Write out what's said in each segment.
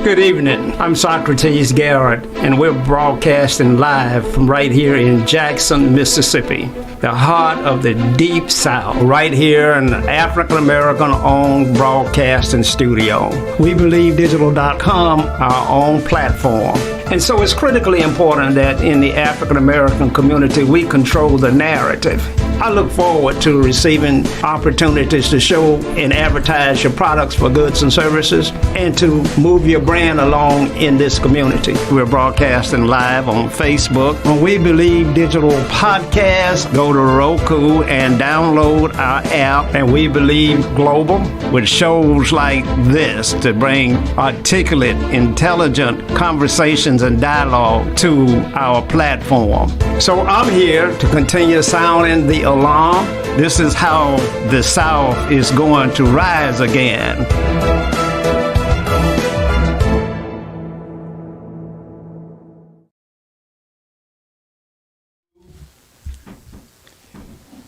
Good evening. I'm Socrates Garrett, and we're broadcasting live from right here in Jackson, Mississippi, the heart of the Deep South, right here in the African-American-owned broadcasting studio. WeBelieveDigital.com, our own platform. And so it's critically important that in the African-American community, we control the narrative. I look forward to receiving opportunities to show and advertise your products for goods and services and to move your brand along in this community. We're broadcasting live on Facebook. On We Believe Digital Podcast, go to Roku and download our app, and We Believe Global, with shows like this to bring articulate, intelligent conversations and dialogue to our platform. So I'm here to continue sounding the alarm. This is how the South is going to rise again.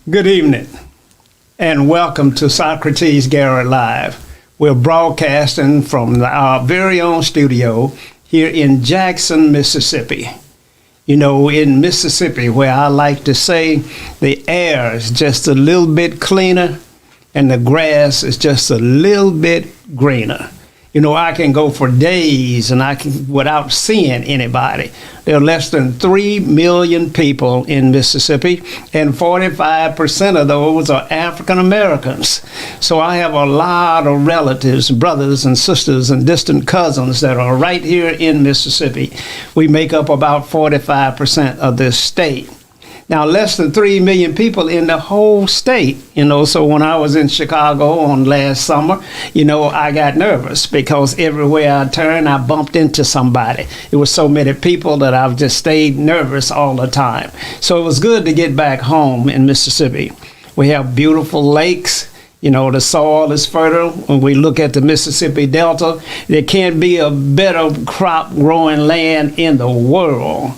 Good evening, and welcome to Socrates Garrett Live. We're broadcasting from our very own studio here in Jackson, Mississippi. You know, in Mississippi, where I like to say the air is just a little bit cleaner and the grass is just a little bit greener. You know, I can go for days without seeing anybody. There are less than 3 million people in Mississippi, and 45% of those are African Americans. So I have a lot of relatives, brothers and sisters and distant cousins that are right here in Mississippi. We make up about 45% of this state. Now, less than 3 million people in the whole state, so when I was in Chicago on last summer, I got nervous because everywhere I turned, I bumped into somebody. It was so many people that I've just stayed nervous all the time. So it was good to get back home in Mississippi. We have beautiful lakes. The soil is fertile. When we look at the Mississippi Delta, there can't be a better crop growing land in the world.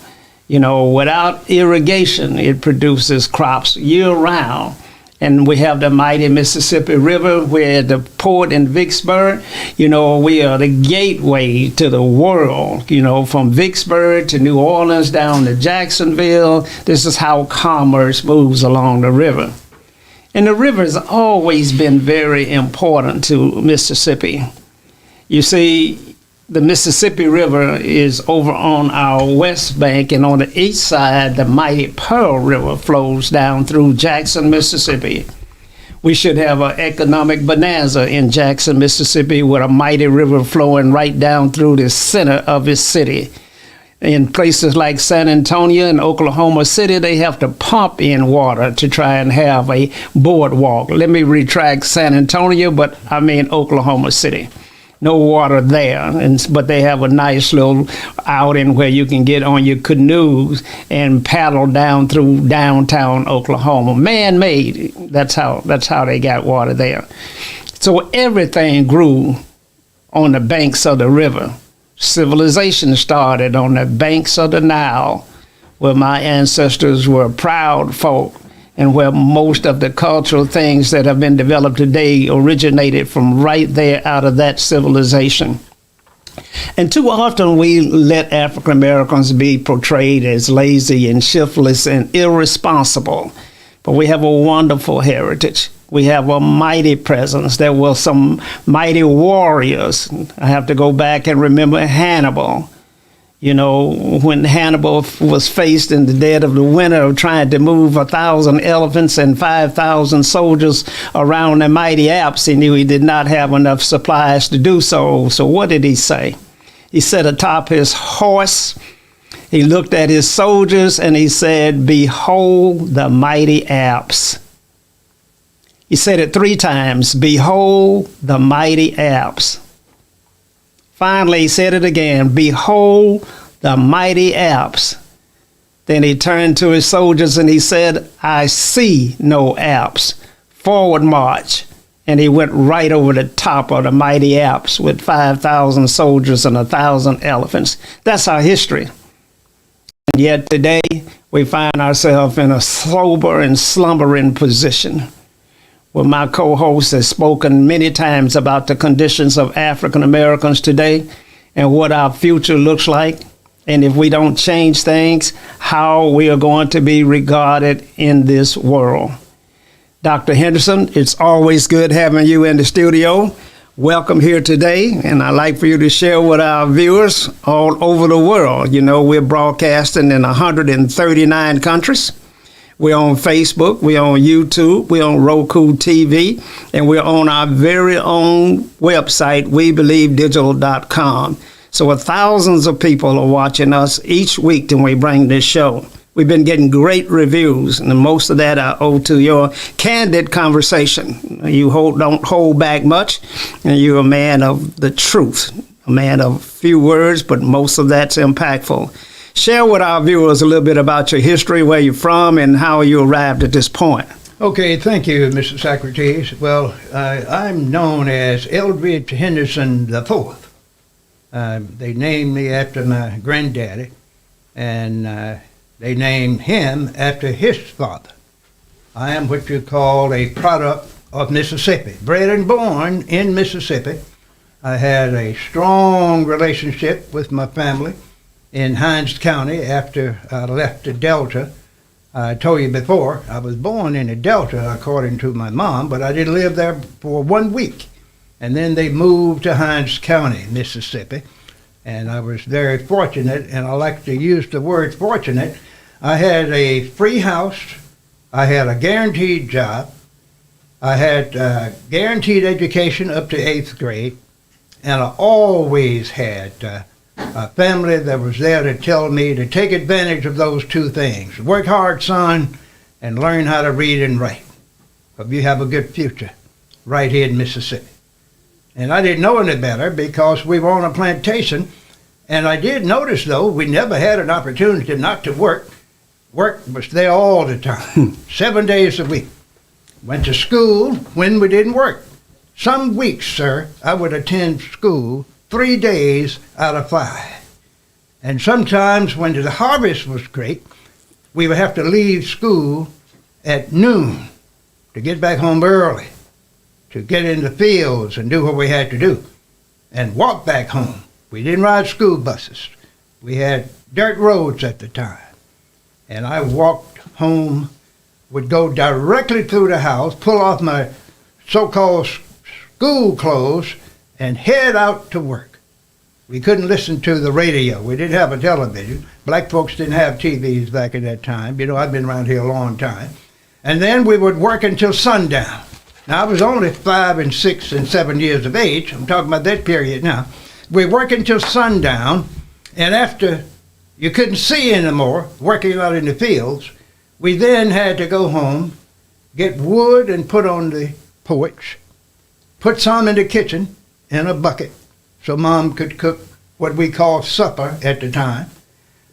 Without irrigation, it produces crops year-round. And we have the mighty Mississippi River. We're at the port in Vicksburg. We are the gateway to the world, from Vicksburg to New Orleans down to Jacksonville. This is how commerce moves along the river. And the river has always been very important to Mississippi. You see, the Mississippi River is over on our west bank, and on the east side, the mighty Pearl River flows down through Jackson, Mississippi. We should have an economic bonanza in Jackson, Mississippi, with a mighty river flowing right down through the center of its city. In places like San Antonio and Oklahoma City, they have to pump in water to try and have a boardwalk. Let me retract San Antonio, but I mean Oklahoma City. No water there, but they have a nice little outing where you can get on your canoes and paddle down through downtown Oklahoma. Man-made. That's how they got water there. So everything grew on the banks of the river. Civilization started on the banks of the Nile, where my ancestors were proud folk, and where most of the cultural things that have been developed today originated from right there out of that civilization. And too often we let African Americans be portrayed as lazy and shiftless and irresponsible. But we have a wonderful heritage. We have a mighty presence. There were some mighty warriors. I have to go back and remember Hannibal. When Hannibal was faced in the dead of the winter of trying to move 1,000 elephants and 5,000 soldiers around the mighty Alps, he knew he did not have enough supplies to do so. So what did he say? He sat atop his horse. He looked at his soldiers and he said, "Behold the mighty Alps." He said it 3 times, "Behold the mighty Alps." Finally, he said it again, "Behold the mighty Alps." Then he turned to his soldiers and he said, "I see no Alps. Forward march." And he went right over the top of the mighty Alps with 5,000 soldiers and 1,000 elephants. That's our history. And yet today, we find ourselves in a sober and slumbering position. Well, my co-host has spoken many times about the conditions of African Americans today, and what our future looks like. And if we don't change things, how we are going to be regarded in this world. Dr. Henderson, it's always good having you in the studio. Welcome here today, and I'd like for you to share with our viewers all over the world. You know, we're broadcasting in 139 countries. We're on Facebook, we're on YouTube, we're on Roku TV, and we're on our very own website, WeBelieveDigital.com. So thousands of people are watching us each week when we bring this show. We've been getting great reviews, and most of that I owe to your candid conversation. You don't hold back much, and you're a man of the truth, a man of few words, but most of that's impactful. Share with our viewers a little bit about your history, where you're from, and how you arrived at this point. Okay, thank you, Mr. Socrates. Well, I'm known as Eldridge Henderson IV. They named me after my granddaddy, and they named him after his father. I am what you call a product of Mississippi. Bred and born in Mississippi. I had a strong relationship with my family in Hinds County after I left the Delta. I told you before, I was born in the Delta according to my mom, but I didn't live there for 1 week. And then they moved to Hinds County, Mississippi. And I was very fortunate, and I like to use the word fortunate. I had a free house, I had a guaranteed job, I had guaranteed education up to 8th grade, and I always had a family that was there to tell me to take advantage of those two things. Work hard, son, and learn how to read and write. But you have a good future right here in Mississippi. And I didn't know any better because we were on a plantation. And I did notice, though, we never had an opportunity not to work. Work was there all the time, 7 days a week. Went to school when we didn't work. Some weeks, sir, I would attend school 3 days out of 5. And sometimes when the harvest was great, we would have to leave school at noon to get back home early, to get in the fields and do what we had to do, and walk back home. We didn't ride school buses. We had dirt roads at the time. And I walked home, would go directly through the house, pull off my so-called school clothes, and head out to work. We couldn't listen to the radio. We didn't have a television. Black folks didn't have TVs back at that time. You know, I've been around here a long time. And then we would work until sundown. Now, I was only 5 and 6 and 7 years of age. I'm talking about that period now. We work until sundown, and after you couldn't see anymore, working out in the fields, we then had to go home, get wood and put on the porch, put some in the kitchen in a bucket so Mom could cook what we called supper at the time.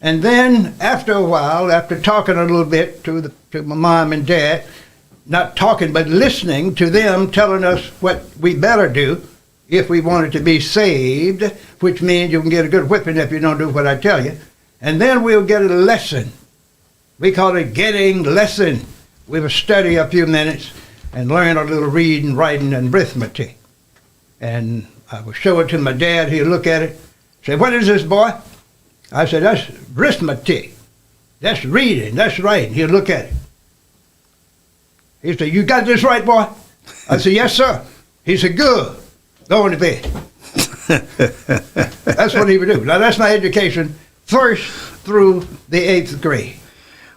And then after a while, after talking a little bit to my mom and dad, not talking but listening to them telling us what we better do if we wanted to be saved, which means you can get a good whipping if you don't do what I tell you. And then we'll get a lesson. We call it getting lesson. We would study a few minutes and learn a little reading, writing, and arithmetic. And I would show it to my dad. He'd look at it, say, "What is this, boy?" I said, "That's arithmetic. That's reading. That's writing." He'd look at it. He'd say, "You got this right, boy?" I said, "Yes, sir." He said, "Good. Go into bed." That's what he would do. Now, that's my education, first through the 8th grade.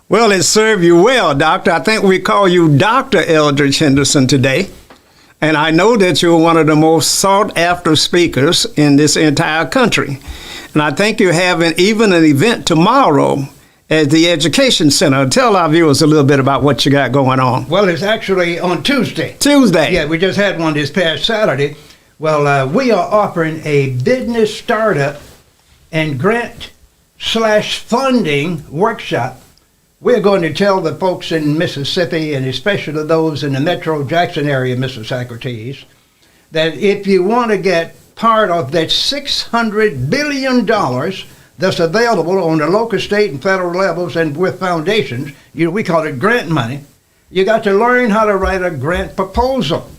Well, it served you well, Doctor. I think we call you Dr. Eldridge Henderson today. And I know that you're one of the most sought-after speakers in this entire country. And I think you're having even an event tomorrow at the Education Center. Tell our viewers a little bit about what you got going on. Well, it's actually on Tuesday. Tuesday? Yeah, we just had one this past Saturday. Well, we are offering a business startup and grant/funding workshop. We're going to tell the folks in Mississippi, and especially those in the Metro Jackson area, Mr. Socrates, that if you want to get part of that $600 billion that's available on the local, state, and federal levels and with foundations, we call it grant money, you got to learn how to write a grant proposal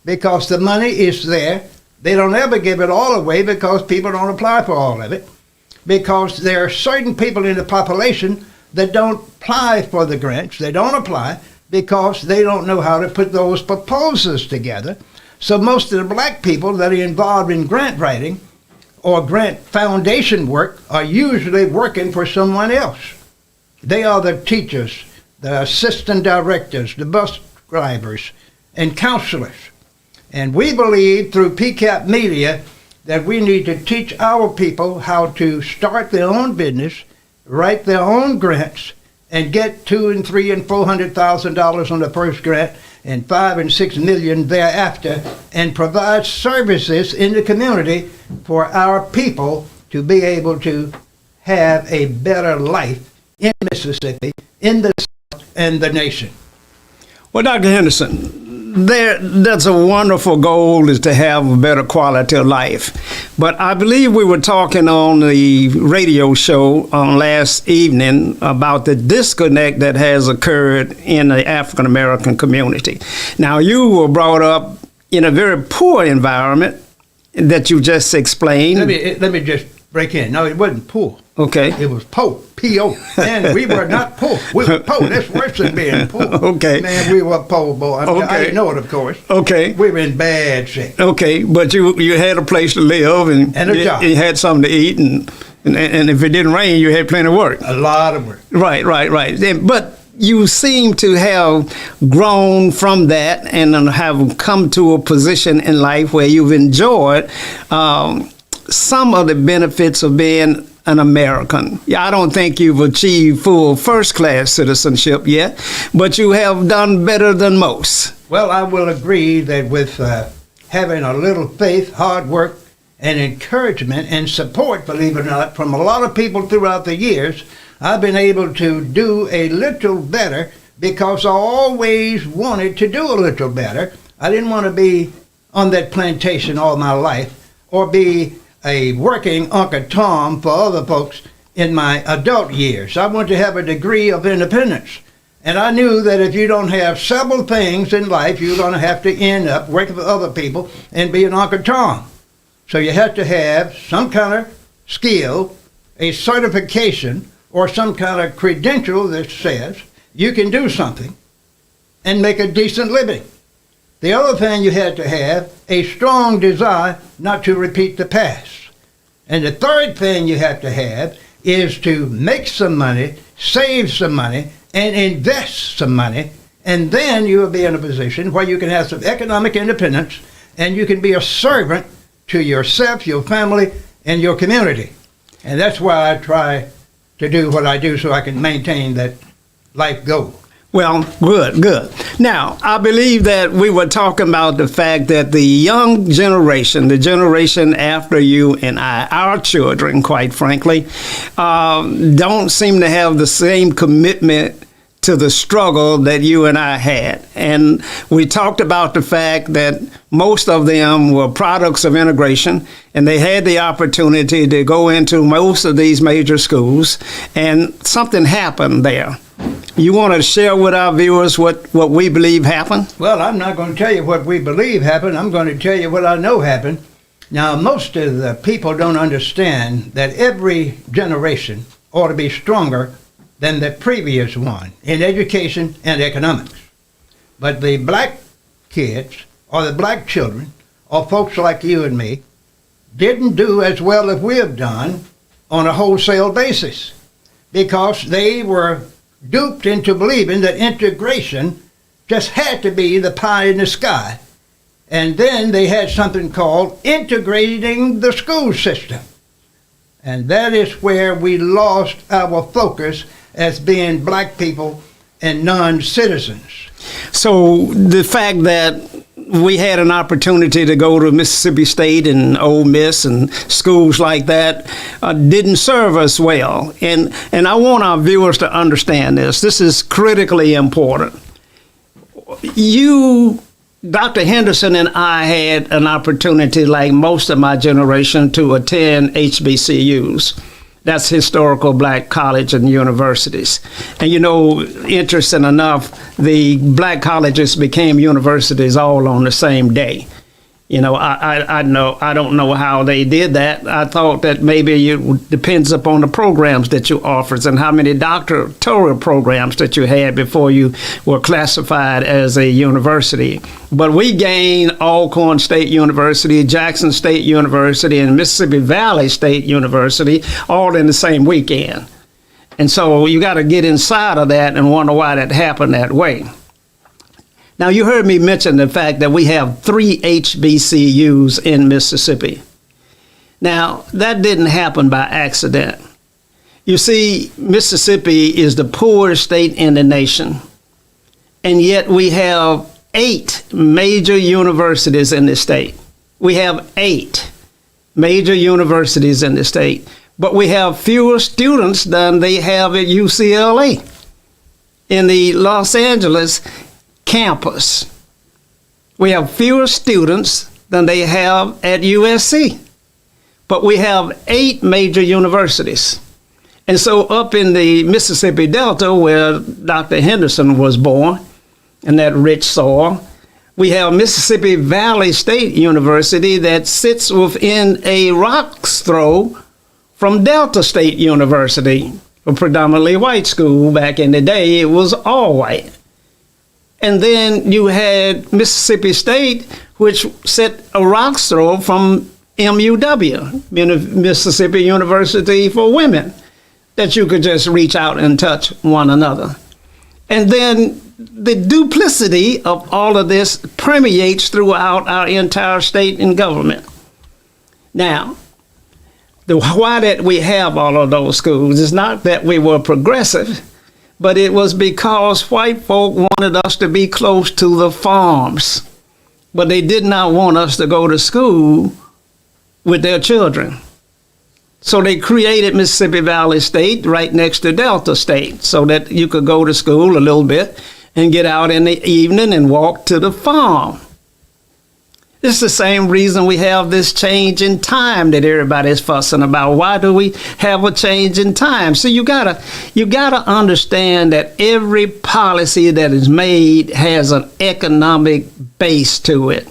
because the money is there. They don't ever give it all away because people don't apply for all of it, because there are certain people in the population that don't apply for the grants. They don't apply because they don't know how to put those proposals together. So most of the black people that are involved in grant writing or grant foundation work are usually working for someone else. They are the teachers, the assistant directors, the bus drivers, and counselors. And we believe through PCAP Media that we need to teach our people how to start their own business, write their own grants, and get $200,000 and $300,000 and $400,000 on the first grant and $5 and $6 million thereafter, and provide services in the community for our people to be able to have a better life in Mississippi, in the South, and the nation. Well, Dr. Henderson, that's a wonderful goal, is to have a better quality of life. But I believe we were talking on the radio show on last evening about the disconnect that has occurred in the African American community. Now, you were brought up in a very poor environment that you just explained. Let me just break in. No, it wasn't poor. Okay. It was po, P-O. And we were not poor. We were po. That's worse than being poor. Okay. Man, we were po, boy. Okay. I didn't know it, of course. Okay. We were in bad shape. Okay, but you had a place to live and a job. You had something to eat, and if it didn't rain, you had plenty of work. A lot of work. Right. But you seem to have grown from that and have come to a position in life where you've enjoyed some of the benefits of being an American. I don't think you've achieved full first-class citizenship yet, but you have done better than most. Well, I will agree that with having a little faith, hard work, and encouragement and support, believe it or not, from a lot of people throughout the years, I've been able to do a little better because I always wanted to do a little better. I didn't want to be on that plantation all my life or be a working Uncle Tom for other folks in my adult years. I wanted to have a degree of independence. And I knew that if you don't have several things in life, you're going to have to end up working for other people and be an Uncle Tom. So you have to have some kind of skill, a certification, or some kind of credential that says you can do something and make a decent living. The other thing you had to have, a strong desire not to repeat the past. And the third thing you have to have is to make some money, save some money, and invest some money, and then you will be in a position where you can have some economic independence and you can be a servant to yourself, your family, and your community. And that's why I try to do what I do so I can maintain that life goal. Well, good. Now, I believe that we were talking about the fact that the young generation, the generation after you and I, our children, quite frankly, don't seem to have the same commitment to the struggle that you and I had. And we talked about the fact that most of them were products of integration, and they had the opportunity to go into most of these major schools, and something happened there. You want to share with our viewers what we believe happened? Well, I'm not going to tell you what we believe happened. I'm going to tell you what I know happened. Now, most of the people don't understand that every generation ought to be stronger than the previous one in education and economics. But the black kids or the black children or folks like you and me didn't do as well as we have done on a wholesale basis because they were duped into believing that integration just had to be the pie in the sky. And then they had something called integrating the school system. And that is where we lost our focus as being black people and non-citizens. So the fact that we had an opportunity to go to Mississippi State and Ole Miss and schools like that didn't serve us well. And I want our viewers to understand this. This is critically important. You, Dr. Henderson, and I had an opportunity, like most of my generation, to attend HBCUs. That's historical black college and universities. And interesting enough, the black colleges became universities all on the same day. You know, I don't know how they did that. I thought that maybe it depends upon the programs that you offered and how many doctoral programs that you had before you were classified as a university. But we gained Alcorn State University, Jackson State University, and Mississippi Valley State University all in the same weekend. And so you got to get inside of that and wonder why that happened that way. Now, you heard me mention the fact that we have 3 HBCUs in Mississippi. Now, that didn't happen by accident. You see, Mississippi is the poorest state in the nation, and yet we have 8 major universities in the state. We have 8 major universities in the state, but we have fewer students than they have at UCLA. In the Los Angeles campus, we have fewer students than they have at USC, but we have 8 major universities. And so up in the Mississippi Delta, where Dr. Henderson was born, in that rich soil, we have Mississippi Valley State University that sits within a rock's throw from Delta State University, a predominantly white school. Back in the day, it was all white. And then you had Mississippi State, which set a rock's throw from MUW, Mississippi University for Women, that you could just reach out and touch one another. And then the duplicity of all of this permeates throughout our entire state and government. Now, the why that we have all of those schools is not that we were progressive, but it was because white folk wanted us to be close to the farms, but they did not want us to go to school with their children. So they created Mississippi Valley State right next to Delta State so that you could go to school a little bit and get out in the evening and walk to the farm. It's the same reason we have this change in time that everybody's fussing about. Why do we have a change in time? So you gotta understand that every policy that is made has an economic base to it.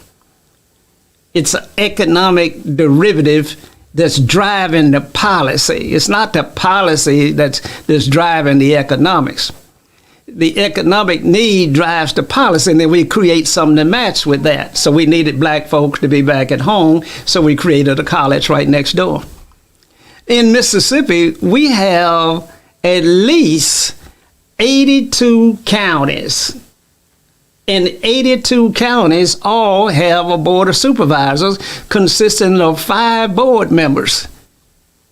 It's an economic derivative that's driving the policy. It's not the policy that's driving the economics. The economic need drives the policy, and then we create something to match with that. So we needed black folks to be back at home, so we created a college right next door. In Mississippi, we have at least 82 counties. And 82 counties all have a board of supervisors consisting of 5 board members.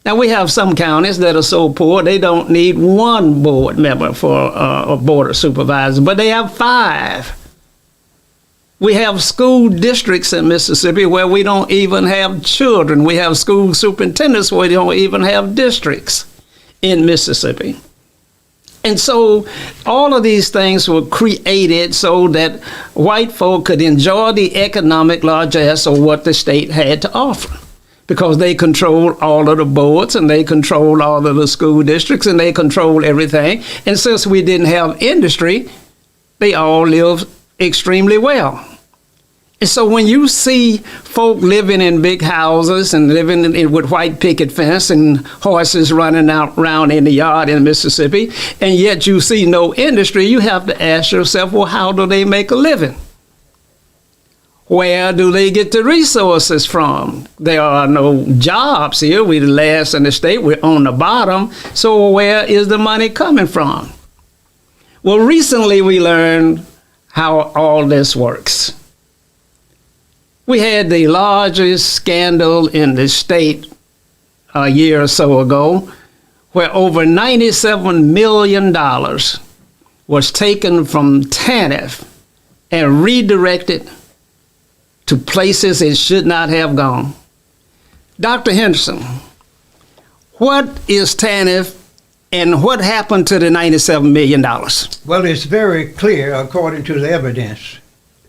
Now, we have some counties that are so poor they don't need 1 board member for a board of supervisors, but they have 5. We have school districts in Mississippi where we don't even have children. We have school superintendents where we don't even have districts in Mississippi. And so all of these things were created so that white folk could enjoy the economic largesse of what the state had to offer, because they control all of the boards and they control all of the school districts and they control everything. And since we didn't have industry, they all lived extremely well. And so when you see folk living in big houses and living with white picket fence and horses running around in the yard in Mississippi, and yet you see no industry, you have to ask yourself, well, how do they make a living? Where do they get the resources from? There are no jobs here. We're the last in the state. We're on the bottom. So where is the money coming from? Well, recently we learned how all this works. We had the largest scandal in the state a year or so ago, where over $97 million was taken from TANF and redirected to places it should not have gone. Dr. Henderson, what is TANF and what happened to the $97 million? Well, it's very clear, according to the evidence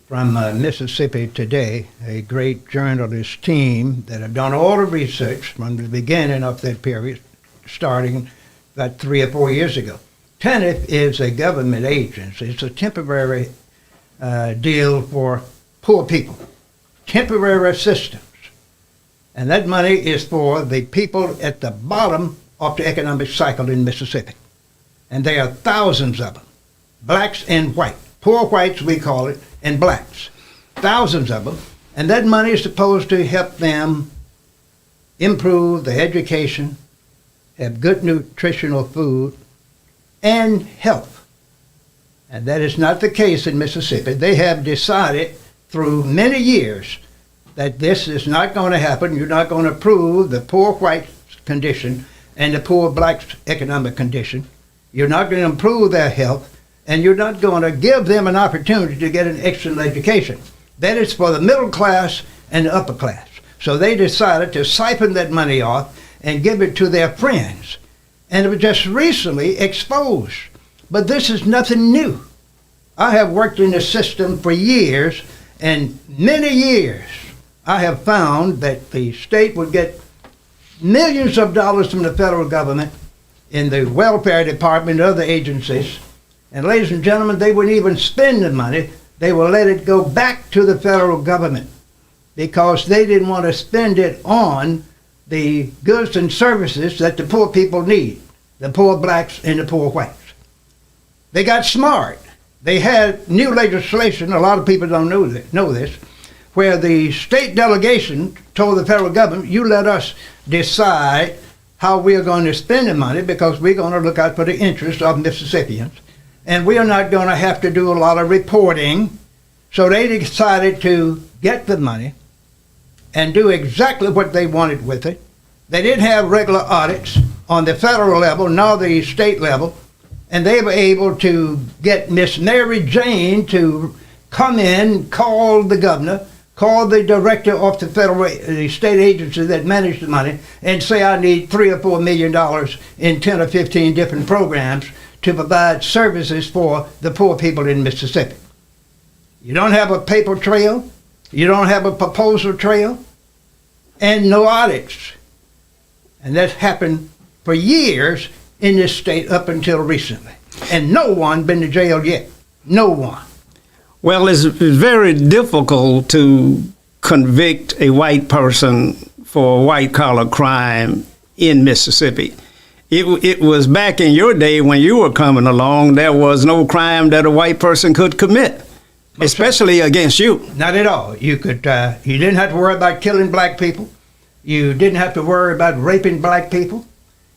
from Mississippi Today, a great journalist team that have done all the research from the beginning of that period, starting about 3 or 4 years ago. TANF is a government agency. It's a temporary deal for poor people, temporary assistance. And that money is for the people at the bottom of the economic cycle in Mississippi. And there are thousands of them, blacks and white. Poor whites, we call it, and blacks. Thousands of them. And that money is supposed to help them improve their education, have good nutritional food, and health. And that is not the case in Mississippi. They have decided through many years that this is not going to happen. You're not going to improve the poor white's condition and the poor black's economic condition. You're not going to improve their health, and you're not going to give them an opportunity to get an excellent education. That is for the middle class and the upper class. So they decided to siphon that money off and give it to their friends. And it was just recently exposed. But this is nothing new. I have worked in the system for years, and many years I have found that the state would get millions of dollars from the federal government in the welfare department and other agencies. And ladies and gentlemen, they wouldn't even spend the money. They will let it go back to the federal government because they didn't want to spend it on the goods and services that the poor people need, the poor blacks and the poor whites. They got smart. They had new legislation, a lot of people don't know this, where the state delegation told the federal government, you let us decide how we are going to spend the money because we're going to look out for the interests of Mississippians. And we are not going to have to do a lot of reporting. So they decided to get the money and do exactly what they wanted with it. They didn't have regular audits on the federal level nor the state level. And they were able to get Miss Mary Jane to come in, call the governor, call the director of the state agency that managed the money, and say, I need $3 or $4 million in 10 or 15 different programs to provide services for the poor people in Mississippi. You don't have a paper trail, you don't have a proposal trail, and no audits. And that's happened for years in this state up until recently. And no one been to jail yet. No one. Well, it's very difficult to convict a white person for a white-collar crime in Mississippi. It was back in your day when you were coming along, there was no crime that a white person could commit, especially against you. Not at all. You didn't have to worry about killing black people. You didn't have to worry about raping black people.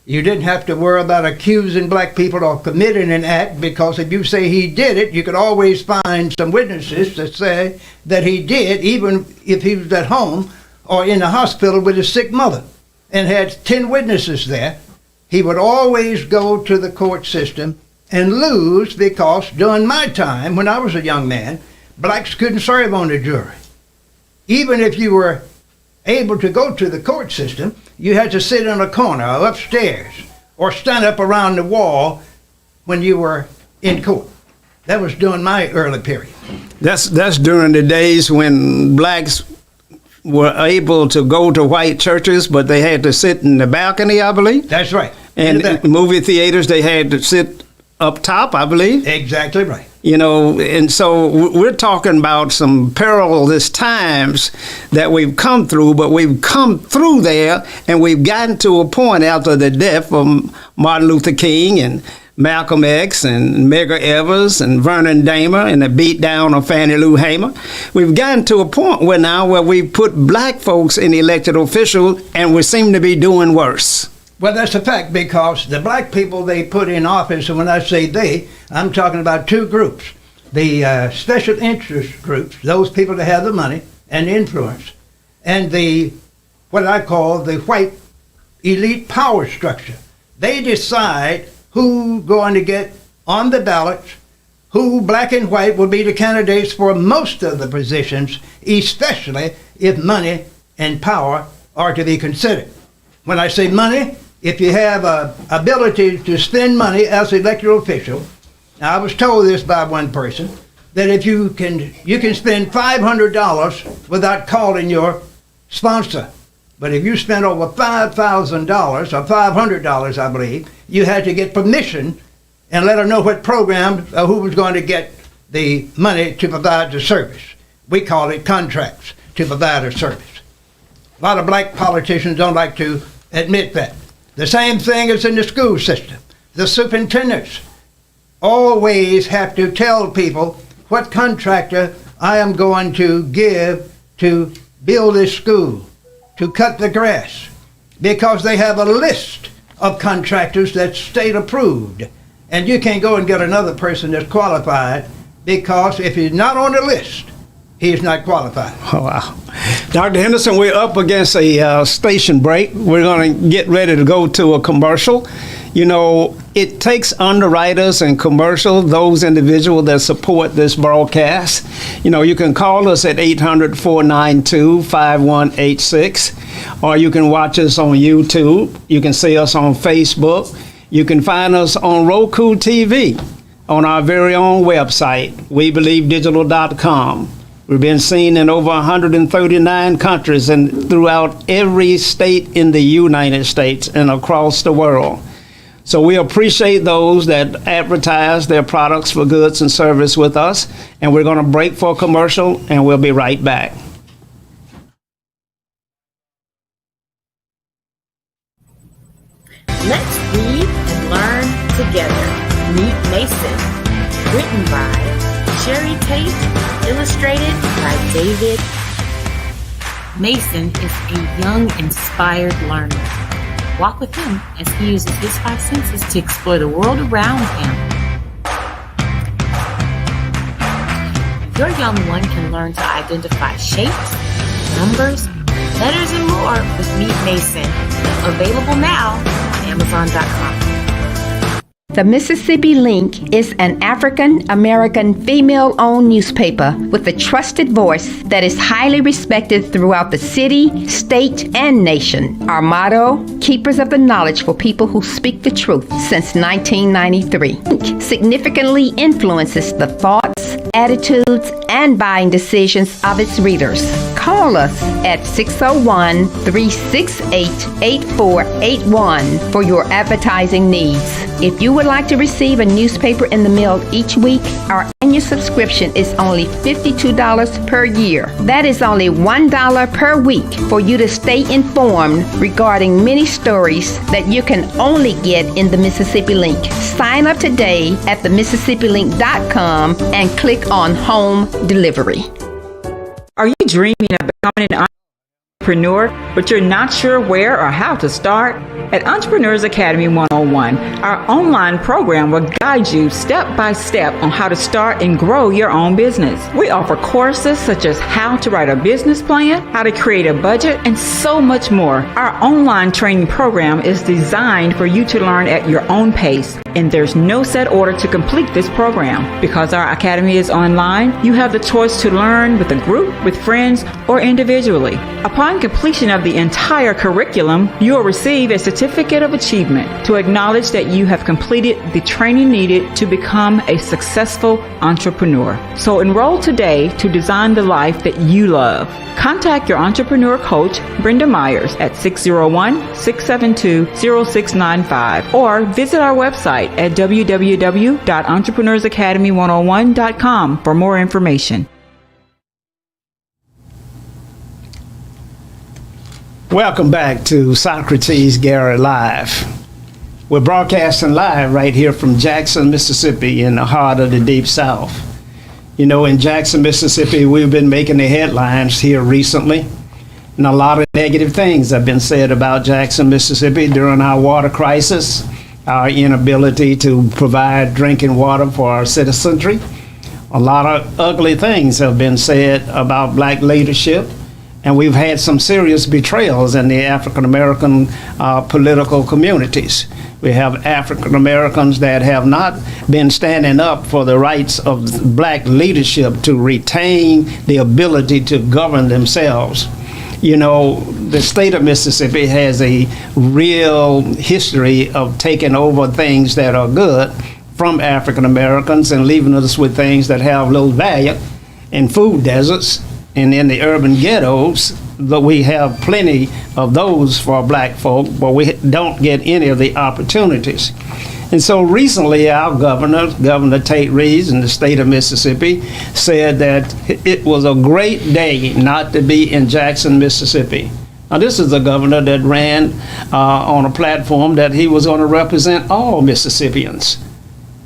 You didn't have to worry about accusing black people of committing an act, because if you say he did it, you could always find some witnesses that say that he did, even if he was at home or in the hospital with his sick mother and had 10 witnesses there. He would always go to the court system and lose, because during my time, when I was a young man, blacks couldn't serve on the jury. Even if you were able to go to the court system, you had to sit in a corner or upstairs or stand up around the wall when you were in court. That was during my early period. That's during the days when blacks were able to go to white churches, but they had to sit in the balcony, I believe. That's right. And in movie theaters, they had to sit up top, I believe. Exactly right. You know, and so we're talking about some perilous times that we've come through, but we've come through there, and we've gotten to a point after the death of Martin Luther King and Malcolm X and Medgar Evers and Vernon Damer and the beat down of Fannie Lou Hamer. We've gotten to a point where we've put black folks in elected officials, and we seem to be doing worse. Well, that's a fact, because the black people they put in office, and when I say they, I'm talking about two groups. The special interest groups, those people that have the money and influence, and what I call the white elite power structure. They decide who's going to get on the ballots, who, black and white, will be the candidates for most of the positions, especially if money and power are to be considered. When I say money, if you have a ability to spend money as an elected official, now I was told this by one person, that if you can spend $500 without calling your sponsor. But if you spend over $5,000 or $500, I believe, you had to get permission and let them know what program or who was going to get the money to provide the service. We call it contracts. to provide a service. A lot of black politicians don't like to admit that. The same thing is in the school system. The superintendents always have to tell people what contractor I am going to give to build this school, to cut the grass, because they have a list of contractors that's state approved. And you can't go and get another person that's qualified, because if he's not on the list, he's not qualified. Oh, wow. Dr. Henderson, we're up against a station break. We're going to get ready to go to a commercial. You know, it takes underwriters and commercials, those individuals that support this broadcast. You know, you can call us at 800-492-5186, or you can watch us on YouTube. You can see us on Facebook. You can find us on Roku TV, on our very own website, WeBelieveDigital.com. We've been seen in over 139 countries and throughout every state in the United States and across the world. So we appreciate those that advertise their products for goods and service with us. And we're going to break for a commercial, and we'll be right back. Let's read and learn together. Meet Mason. Written by Sherry Tate. Illustrated by David. Mason is a young, inspired learner. Walk with him as he uses his 5 senses to explore the world around him. Your young one can learn to identify shapes, numbers, letters, and more with Meet Mason. Available now on Amazon.com. The Mississippi Link is an African-American female-owned newspaper with a trusted voice that is highly respected throughout the city, state, and nation. Our motto, Keepers of the Knowledge for People Who Speak the Truth, since 1993. Link significantly influences the thoughts, attitudes, and buying decisions of its readers. Call us at 601-368-8481 for your advertising needs. If you would like to receive a newspaper in the mail each week, our annual subscription is only $52 per year. That is only $1 per week for you to stay informed regarding many stories that you can only get in the Mississippi Link. Sign up today at themississippilink.com and click on Home Delivery. Are you dreaming of becoming an entrepreneur, but you're not sure where or how to start? At Entrepreneurs Academy 101, our online program will guide you step by step on how to start and grow your own business. We offer courses such as how to write a business plan, how to create a budget, and so much more. Our online training program is designed for you to learn at your own pace, and there's no set order to complete this program. Because our academy is online, you have the choice to learn with a group, with friends, or individually. Upon completion of the entire curriculum, you will receive a certificate of achievement to acknowledge that you have completed the training needed to become a successful entrepreneur. So enroll today to design the life that you love. Contact your entrepreneur coach, Brenda Myers, at 601-672-0695 or visit our website at www.entrepreneursacademy101.com for more information. Welcome back to Socrates Garrett Live. We're broadcasting live right here from Jackson, Mississippi, in the heart of the Deep South. You know, in Jackson, Mississippi, we've been making the headlines here recently, and a lot of negative things have been said about Jackson, Mississippi during our water crisis, our inability to provide drinking water for our citizenry. A lot of ugly things have been said about black leadership. And we've had some serious betrayals in the African-American political communities. We have African-Americans that have not been standing up for the rights of black leadership to retain the ability to govern themselves. You know, the state of Mississippi has a real history of taking over things that are good from African-Americans and leaving us with things that have little value in food deserts. And in the urban ghettos, that we have plenty of those for black folk, but we don't get any of the opportunities. And so recently our Governor Tate Reeves in the state of Mississippi, said that it was a great day not to be in Jackson, Mississippi. Now this is a governor that ran on a platform that he was going to represent all Mississippians.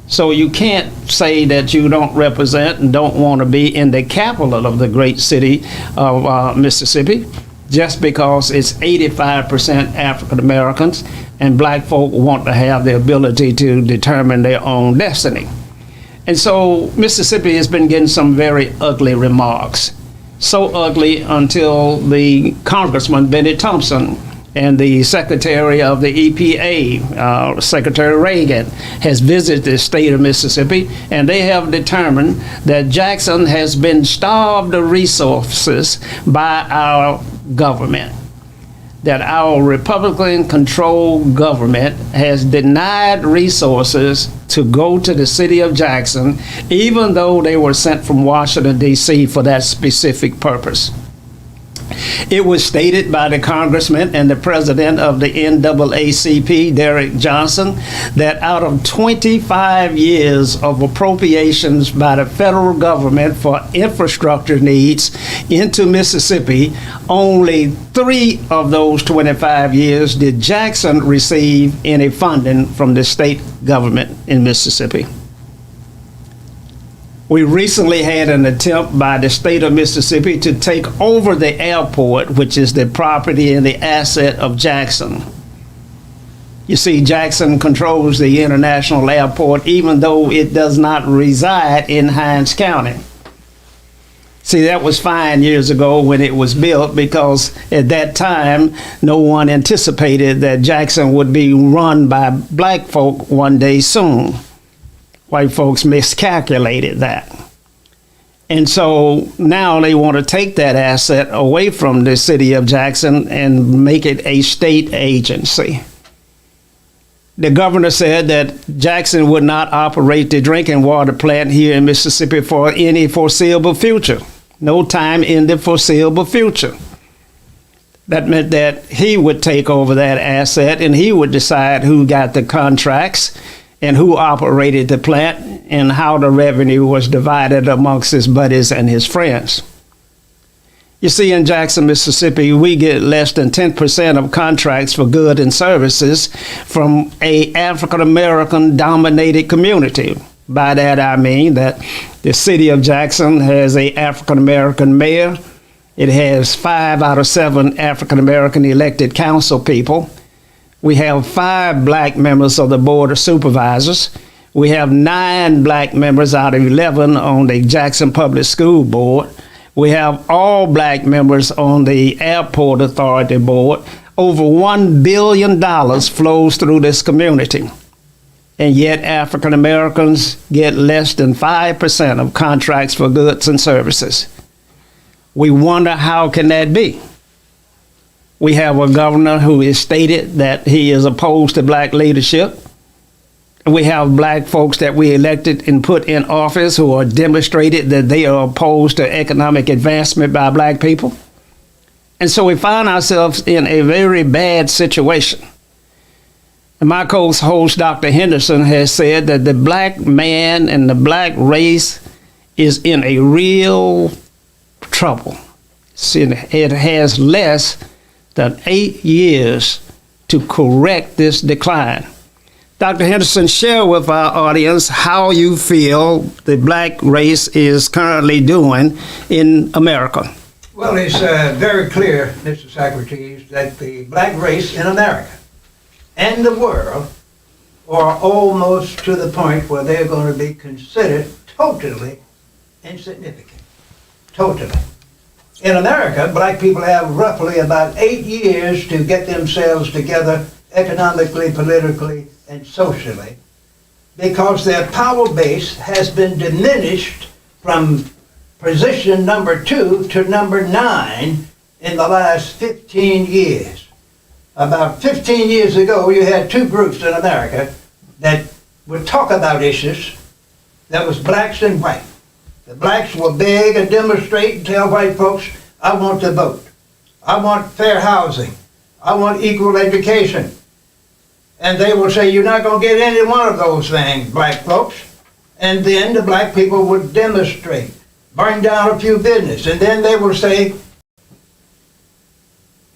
So you can't say that you don't represent and don't want to be in the capital of the great city of Mississippi, just because it's 85% African Americans and black folk want to have the ability to determine their own destiny. And so Mississippi has been getting some very ugly remarks. So ugly until the Congressman Benny Thompson and the Secretary of the EPA, Secretary Reagan, has visited the state of Mississippi, and they have determined that Jackson has been starved of resources by our government, that our Republican-controlled government has denied resources to go to the city of Jackson, even though they were sent from Washington, D.C. for that specific purpose. It was stated by the congressman and the president of the NAACP, Derek Johnson, that out of 25 years of appropriations by the federal government for infrastructure needs into Mississippi, only 3 of those 25 years did Jackson receive any funding from the state government in Mississippi. We recently had an attempt by the state of Mississippi to take over the airport, which is the property and the asset of Jackson. You see, Jackson controls the international airport, even though it does not reside in Hinds County. See, that was fine years ago when it was built, because at that time, no one anticipated that Jackson would be run by black folk one day soon. White folks miscalculated that. And so now they want to take that asset away from the city of Jackson and make it a state agency. The governor said that Jackson would not operate the drinking water plant here in Mississippi for any foreseeable future. No time in the foreseeable future. That meant that he would take over that asset and he would decide who got the contracts and who operated the plant and how the revenue was divided amongst his buddies and his friends. You see, in Jackson, Mississippi, we get less than 10% of contracts for goods and services from a African-American dominated community. By that I mean that the city of Jackson has a African-American mayor. It has 5 out of 7 African-American elected council people. We have 5 black members of the Board of Supervisors. We have 9 black members out of 11 on the Jackson Public School Board. We have all black members on the Airport Authority Board. Over $1 billion flows through this community. And yet African Americans get less than 5% of contracts for goods and services. We wonder, how can that be? We have a governor who has stated that he is opposed to black leadership. We have black folks that we elected and put in office who are demonstrated that they are opposed to economic advancement by black people. And so we find ourselves in a very bad situation. And my co-host, Dr. Henderson, has said that the black man and the black race is in a real trouble. It has less than 8 years to correct this decline. Dr. Henderson, share with our audience how you feel the black race is currently doing in America. Well, it's very clear, Mr. Socrates, that the black race in America and the world are almost to the point where they're going to be considered totally insignificant. Totally. In America, black people have roughly about 8 years to get themselves together economically, politically, and socially, because their power base has been diminished from position number 2 to number 9 in the last 15 years. About 15 years ago, you had 2 groups in America that would talk about issues. That was blacks and white. The blacks will beg and demonstrate and tell white folks, I want to vote. I want fair housing. I want equal education. And they will say, you're not going to get any one of those things, black folks. And then the black people would demonstrate, burn down a few businesses. And then they will say,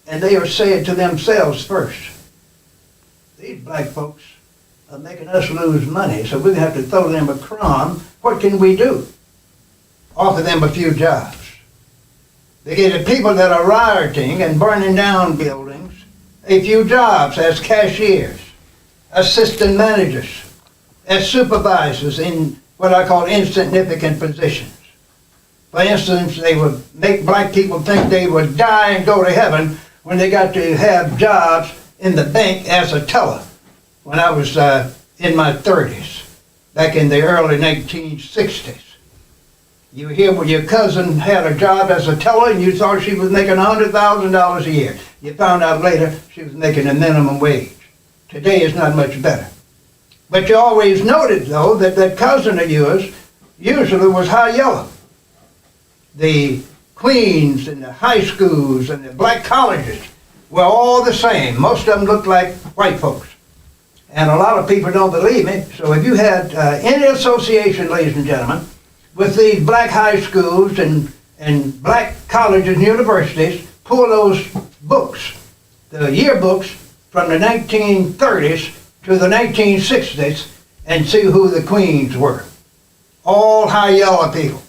and they are saying to themselves first, these black folks are making us lose money, so we have to throw them a crumb. What can we do? Offer them a few jobs. They get the people that are rioting and burning down buildings a few jobs as cashiers, assistant managers, as supervisors in what I call insignificant positions. For instance, they would make black people think they would die and go to heaven when they got to have jobs in the bank as a teller when I was in my 30s, back in the early 1960s. You hear when your cousin had a job as a teller and you thought she was making $100,000 a year. You found out later she was making a minimum wage. Today is not much better. But you always noted, though, that that cousin of yours usually was high yellow. The queens and the high schools and the black colleges were all the same. Most of them looked like white folks. And a lot of people don't believe me. So if you had any association, ladies and gentlemen, with these black high schools and black colleges and universities, pull those books, the yearbooks from the 1930s to the 1960s, and see who the queens were. All high yellow people.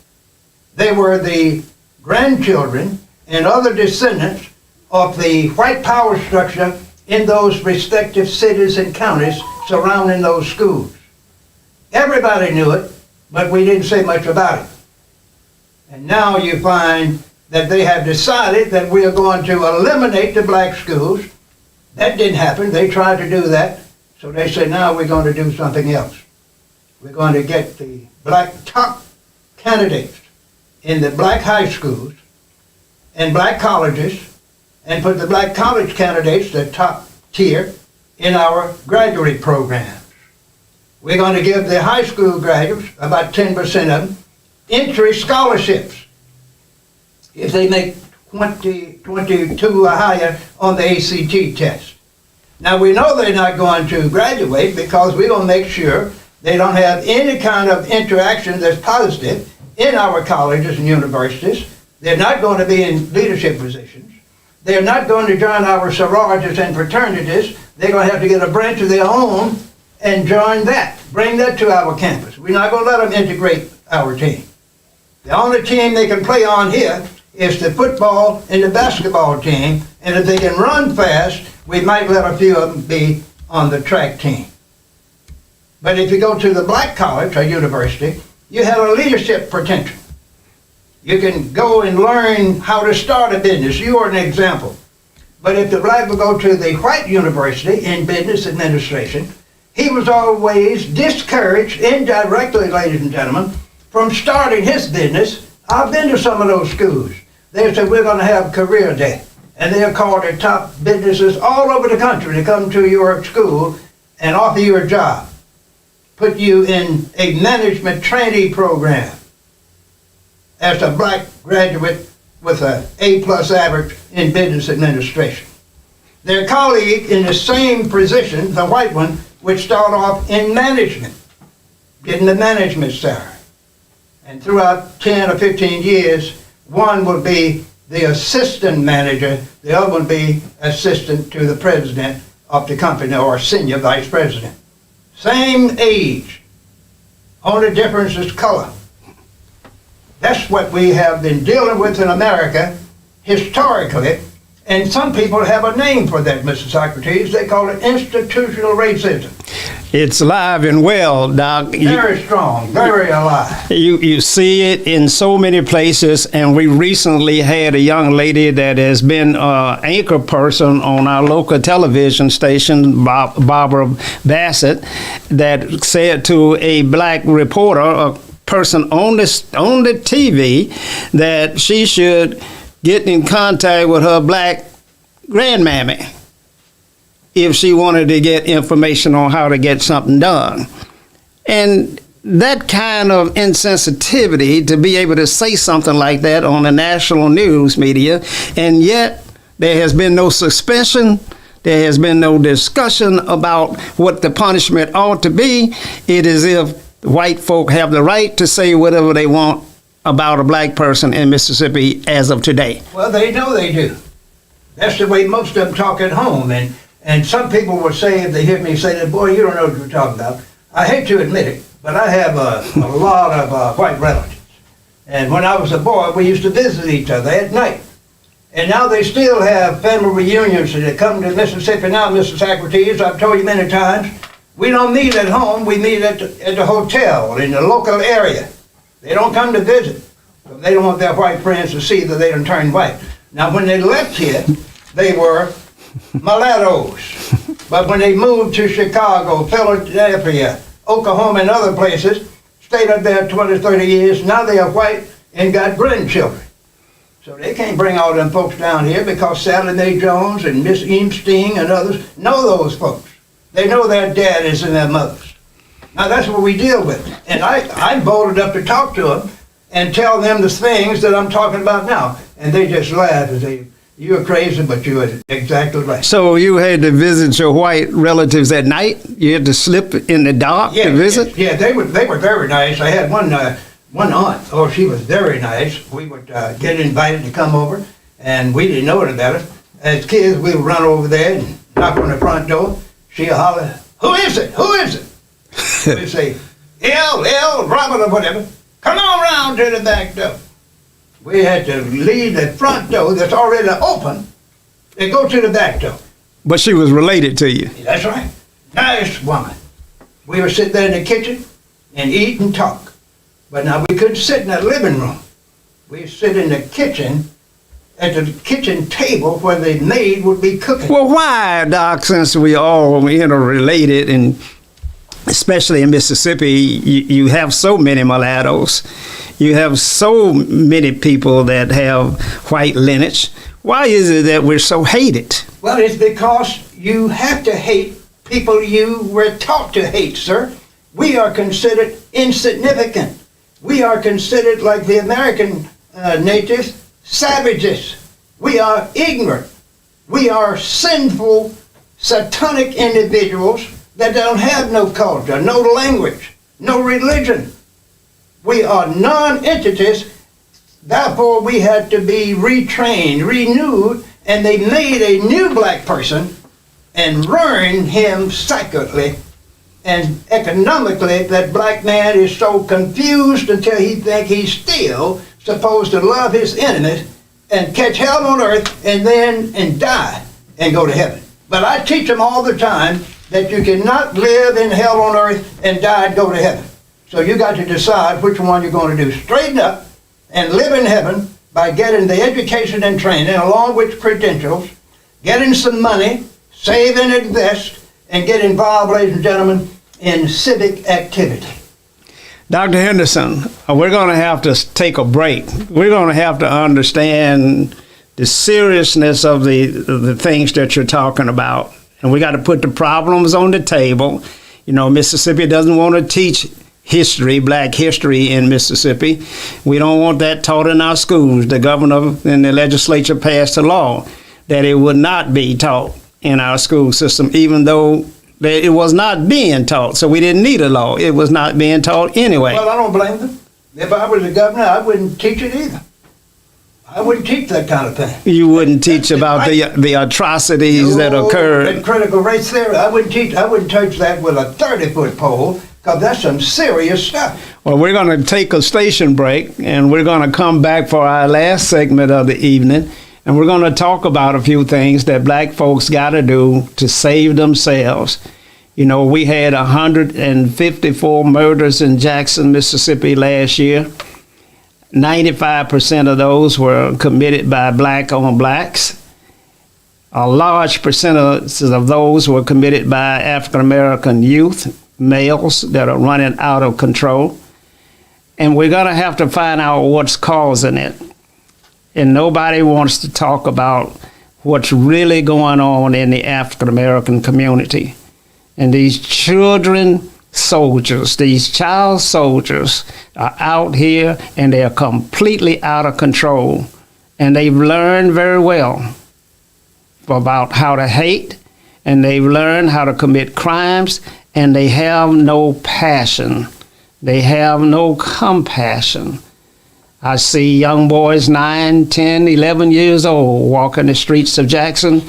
They were the grandchildren and other descendants of the white power structure in those respective cities and counties surrounding those schools. Everybody knew it, but we didn't say much about it. And now you find that they have decided that we are going to eliminate the black schools. That didn't happen. They tried to do that. So they said, now we're going to do something else. We're going to get the black top candidates in the black high schools and black colleges and put the black college candidates, the top tier, in our graduate programs. We're going to give the high school graduates, about 10% of them, entry scholarships if they make 22 or higher on the ACT test. Now we know they're not going to graduate because we're going to make sure they don't have any kind of interaction that's positive in our colleges and universities. They're not going to be in leadership positions. They're not going to join our sororities and fraternities. They're going to have to get a branch of their own and join that. Bring that to our campus. We're not going to let them integrate our team. The only team they can play on here is the football and the basketball team, and if they can run fast, we might let a few of them be on the track team. But if you go to the black college or university, you have a leadership potential. You can go and learn how to start a business. You are an example. But if the black will go to the white university in business administration, he was always discouraged indirectly, ladies and gentlemen, from starting his business. I've been to some of those schools. They said, we're going to have career day. And they'll call their top businesses all over the country to come to your school and offer you a job. Put you in a management trainee program as a black graduate with an A+ average in business administration. Their colleague in the same position, the white one, would start off in management, getting the management salary. And throughout 10 or 15 years, one would be the assistant manager, the other would be assistant to the president of the company or senior vice president. Same age, only difference is color. That's what we have been dealing with in America historically, and some people have a name for that, Mr. Socrates. They call it institutional racism. It's alive and well, Doc. Very strong, very alive. You see it in so many places, and we recently had a young lady that has been an anchor person on our local television station, Barbara Bassett, that said to a black reporter, a person on the TV, that she should get in contact with her black grandmammy if she wanted to get information on how to get something done. And that kind of insensitivity to be able to say something like that on the national news media, and yet there has been no suspension, There has been no discussion about what the punishment ought to be. It is if white folk have the right to say whatever they want about a black person in Mississippi as of today. Well, they know they do. That's the way most of them talk at home. And some people will say, if they hear me say that, boy, you don't know what you're talking about. I hate to admit it, but I have a lot of white relatives. And when I was a boy, we used to visit each other at night. And now they still have family reunions that come to Mississippi now, Mr. Socrates. I've told you many times, we don't meet at home, we meet at the hotel in the local area. They don't come to visit. They don't want their white friends to see that they done turned white. Now, when they left here, they were mulattoes. But when they moved to Chicago, Philadelphia, Oklahoma, and other places, stayed up there 20, 30 years, now they are white and got grandchildren. So they can't bring all them folks down here because Sally Mae Jones and Miss Eam Sting and others know those folks. They know their daddies and their mothers. Now that's what we deal with. And I'm bold enough to talk to them and tell them the things that I'm talking about now. And they just laugh and say, you're crazy, but you're exactly right. So you had to visit your white relatives at night? You had to slip in the dark to visit? Yeah, they were very nice. I had one aunt. Oh, she was very nice. We would get invited to come over, and we didn't know it about it. As kids, we would run over there and knock on the front door. She'd holler, who is it? Who is it? We'd say, L, Robert or whatever. Come on round to the back door. We had to leave the front door that's already open and go to the back door. But she was related to you. That's right. Nice woman. We would sit there in the kitchen and eat and talk. But now we couldn't sit in the living room. We'd sit in the kitchen at the kitchen table where the maid would be cooking. Well, why, Doc, since we all interrelated, and especially in Mississippi, you have so many mulattoes. You have so many people that have white lineage. Why is it that we're so hated? Well, it's because you have to hate people you were taught to hate, sir. We are considered insignificant. We are considered, like the American natives, savages. We are ignorant. We are sinful, satanic individuals that don't have no culture, no language, no religion. We are non-entities, therefore we had to be retrained, renewed, and they made a new black person and ruined him psychically and economically. That black man is so confused until he thinks he's still supposed to love his enemies and catch hell on earth and die and go to heaven. But I teach them all the time that you cannot live in hell on earth and die and go to heaven. So you got to decide which one you're going to do. Straighten up and live in heaven by getting the education and training along with credentials, getting some money, save and invest, and get involved, ladies and gentlemen, in civic activity. Dr. Henderson, we're going to have to take a break. We're going to have to understand the seriousness of the things that you're talking about. And we got to put the problems on the table. You know, Mississippi doesn't want to teach history, black history in Mississippi. We don't want that taught in our schools. The governor and the legislature passed a law that it would not be taught in our school system, even though it was not being taught. So we didn't need a law. It was not being taught anyway. Well, I don't blame them. If I was the governor, I wouldn't teach it either. I wouldn't teach that kind of thing. You wouldn't teach about the atrocities that occurred. And critical race theory. I wouldn't teach that with a 30-foot pole, because that's some serious stuff. Well, we're going to take a station break, and we're going to come back for our last segment of the evening, and we're going to talk about a few things that black folks got to do to save themselves. You know, we had 154 murders in Jackson, Mississippi last year. 95% of those were committed by black on blacks. A large percentage of those were committed by African American youth, males that are running out of control. And we're going to have to find out what's causing it. And nobody wants to talk about what's really going on in the African American community. And these children soldiers, these child soldiers are out here and they are completely out of control. And they've learned very well about how to hate and they've learned how to commit crimes, and they have no passion. They have no compassion. I see young boys 9, 10, 11 years old walking the streets of Jackson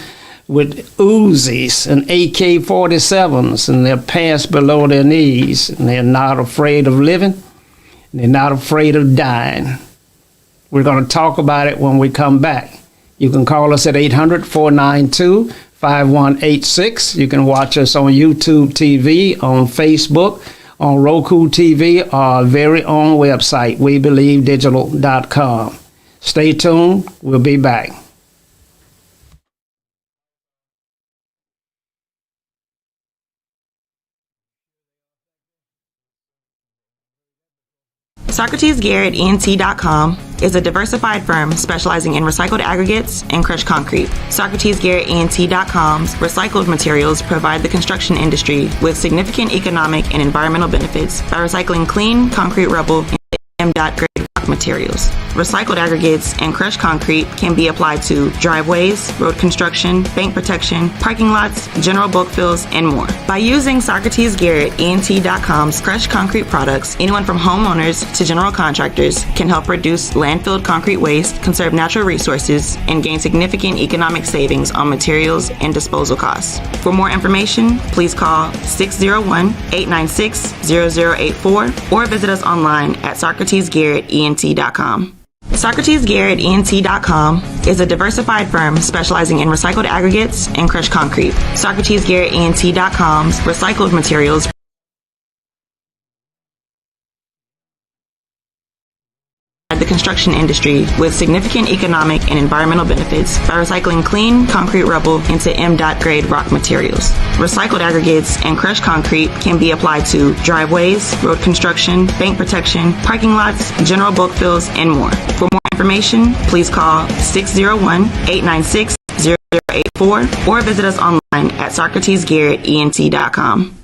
with Uzis and AK-47s and their pants below their knees, and they're not afraid of living, and they're not afraid of dying. We're going to talk about it when we come back. You can call us at 800-492-5186. You can watch us on YouTube TV, on Facebook, on Roku TV, or our very own website, WeBelieveDigital.com. Stay tuned. We'll be back. Socrates Garrett ENT.com is a diversified firm specializing in recycled aggregates and crushed concrete. Socrates Garrett ENT.com's recycled materials provide the construction industry with significant economic and environmental benefits by recycling clean concrete rubble into M.grade rock materials. Recycled aggregates and crushed concrete can be applied to driveways, road construction, bank protection, parking lots, general bulk fills, and more. By using Socrates Garrett ENT.com's crushed concrete products, anyone from homeowners to general contractors can help reduce landfilled concrete waste, conserve natural resources, and gain significant economic savings on materials and disposal costs. For more information, please call 601-896-0084 or visit us online at SocratesGarrettENT.com. Socrates Garrett ENT.com is a diversified firm specializing in recycled aggregates and crushed concrete. Socrates Garrett ENT.com's recycled materials the construction industry with significant economic and environmental benefits by recycling clean concrete rubble into M.grade rock materials. Recycled aggregates and crushed concrete can be applied to driveways, road construction, bank protection, parking lots, general bulk fills, and more. For more information, please call 601-896-0084 or visit us online at SocratesGarrettENT.com.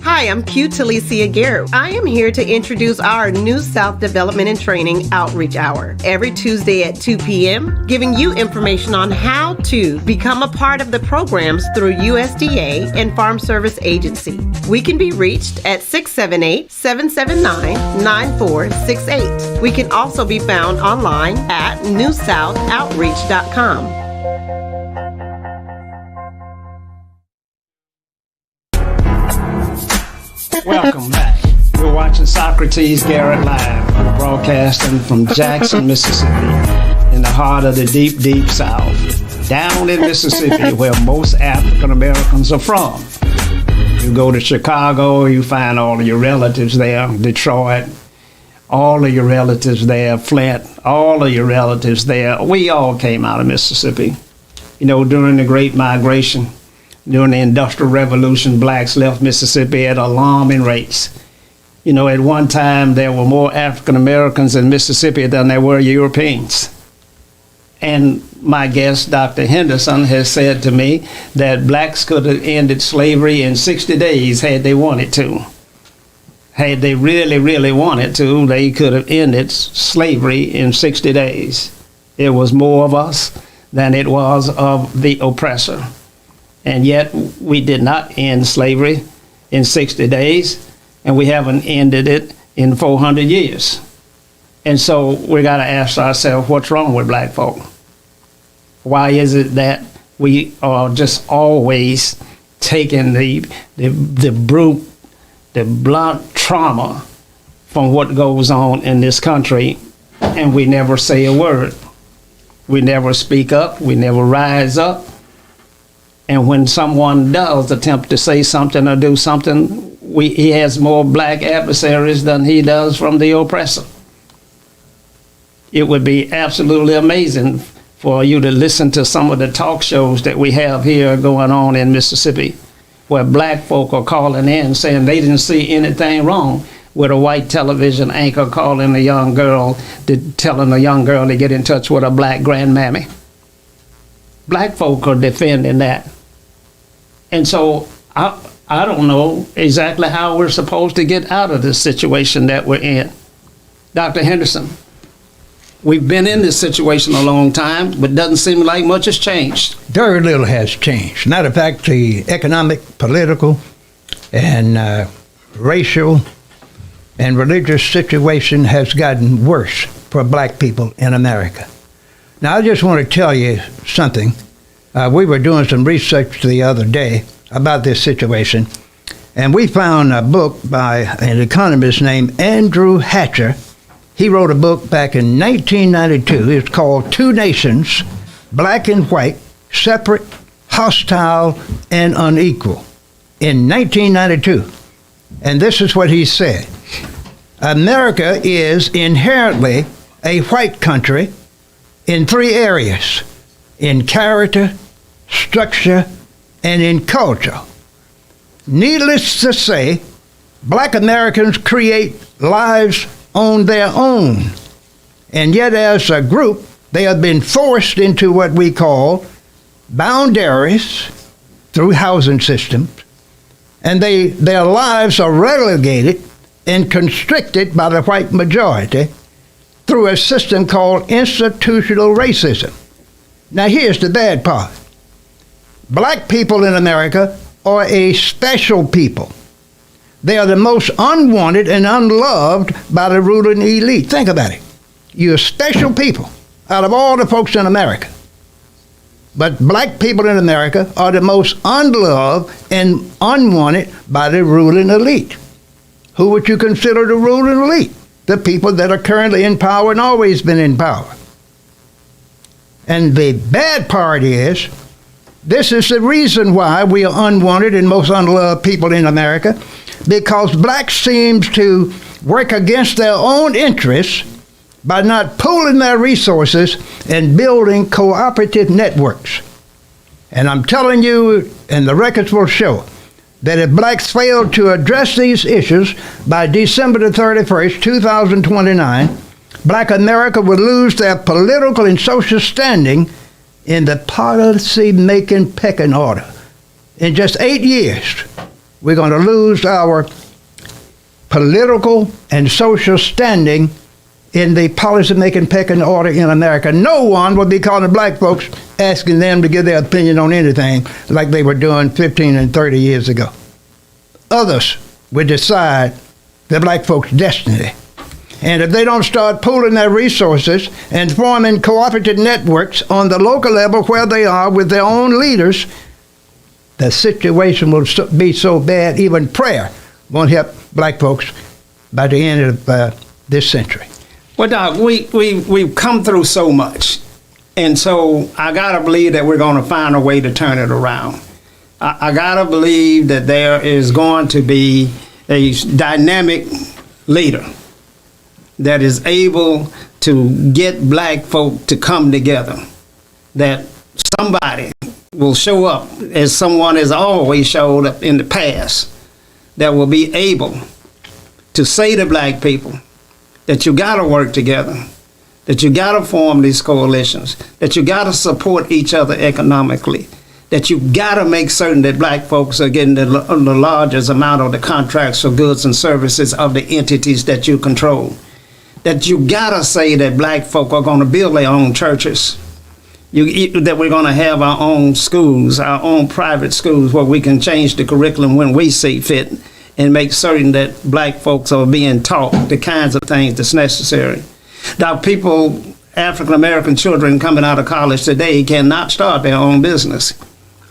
Hi, I'm Q Talicia Garrett. I am here to introduce our New South Development and Training Outreach Hour every Tuesday at 2 p.m., giving you information on how to become a part of the programs through USDA and Farm Service Agency. We can be reached at 678-779-9468. We can also be found online at newsouthoutreach.com. Welcome back. We're watching Socrates Garrett Live, broadcasting from Jackson, Mississippi, in the heart of the deep, deep South, down in Mississippi, where most African Americans are from. You go to Chicago, you find all of your relatives there, Detroit, all of your relatives there, Flint, all of your relatives there. We all came out of Mississippi. You know, during the Great Migration, during the Industrial Revolution, blacks left Mississippi at alarming rates. You know, at one time, there were more African Americans in Mississippi than there were Europeans. And my guest, Dr. Henderson, has said to me that blacks could have ended slavery in 60 days had they wanted to. Had they really, really wanted to, they could have ended slavery in 60 days. It was more of us than it was of the oppressor. And yet we did not end slavery in 60 days, and we haven't ended it in 400 years. And so we got to ask ourselves, what's wrong with black folk? Why is it that we are just always taking the blunt trauma from what goes on in this country, and we never say a word? We never speak up. We never rise up. And when someone does attempt to say something or do something, he has more black adversaries than he does from the oppressor. It would be absolutely amazing for you to listen to some of the talk shows that we have here going on in Mississippi, where black folk are calling in saying they didn't see anything wrong with a white television anchor calling a young girl, telling a young girl to get in touch with a black grandmammy. Black folk are defending that. And so I don't know exactly how we're supposed to get out of this situation that we're in. Dr. Henderson. We've been in this situation a long time, but doesn't seem like much has changed. Very little has changed. Matter of fact, the economic, political, and racial and religious situation has gotten worse for black people in America. Now, I just want to tell you something. We were doing some research the other day about this situation, and we found a book by an economist named Andrew Hatcher. He wrote a book back in 1992. It's called Two Nations, Black and White, Separate, Hostile, and Unequal, in 1992. And this is what he said. America is inherently a white country in three areas: in character, structure, and in culture. Needless to say, black Americans create lives on their own. And yet as a group, they have been forced into what we call boundaries through housing systems, and their lives are relegated and constricted by the white majority through a system called institutional racism. Now here's the bad part. Black people in America are a special people. They are the most unwanted and unloved by the ruling elite. Think about it. You're special people out of all the folks in America. But black people in America are the most unloved and unwanted by the ruling elite. Who would you consider the ruling elite? The people that are currently in power and always been in power. And the bad part is, this is the reason why we are unwanted and most unloved people in America, because blacks seem to work against their own interests by not pooling their resources and building cooperative networks. And I'm telling you, and the records will show, that if blacks fail to address these issues by December the 31st, 2029, black America will lose their political and social standing in the policy-making pecking order. In just 8 years, we're going to lose our political and social standing in the policy-making pecking order in America. No one will be calling black folks, asking them to give their opinion on anything like they were doing 15 and 30 years ago. Others will decide the black folks' destiny. And if they don't start pooling their resources and forming cooperative networks on the local level where they are with their own leaders, the situation will be so bad, even prayer won't help black folks by the end of this century. Well, Doc, we've come through so much. And so I got to believe that we're going to find a way to turn it around. I got to believe that there is going to be a dynamic leader that is able to get black folk to come together, that somebody will show up as someone has always showed up in the past, that will be able to say to black people that you got to work together, that you got to form these coalitions, that you got to support each other economically, that you got to make certain that black folks are getting the largest amount of the contracts for goods and services of the entities that you control. That you gotta say that black folk are gonna build their own churches. That we're gonna have our own schools, our own private schools, where we can change the curriculum when we see fit and make certain that black folks are being taught the kinds of things that's necessary. Now people, African American children coming out of college today cannot start their own business.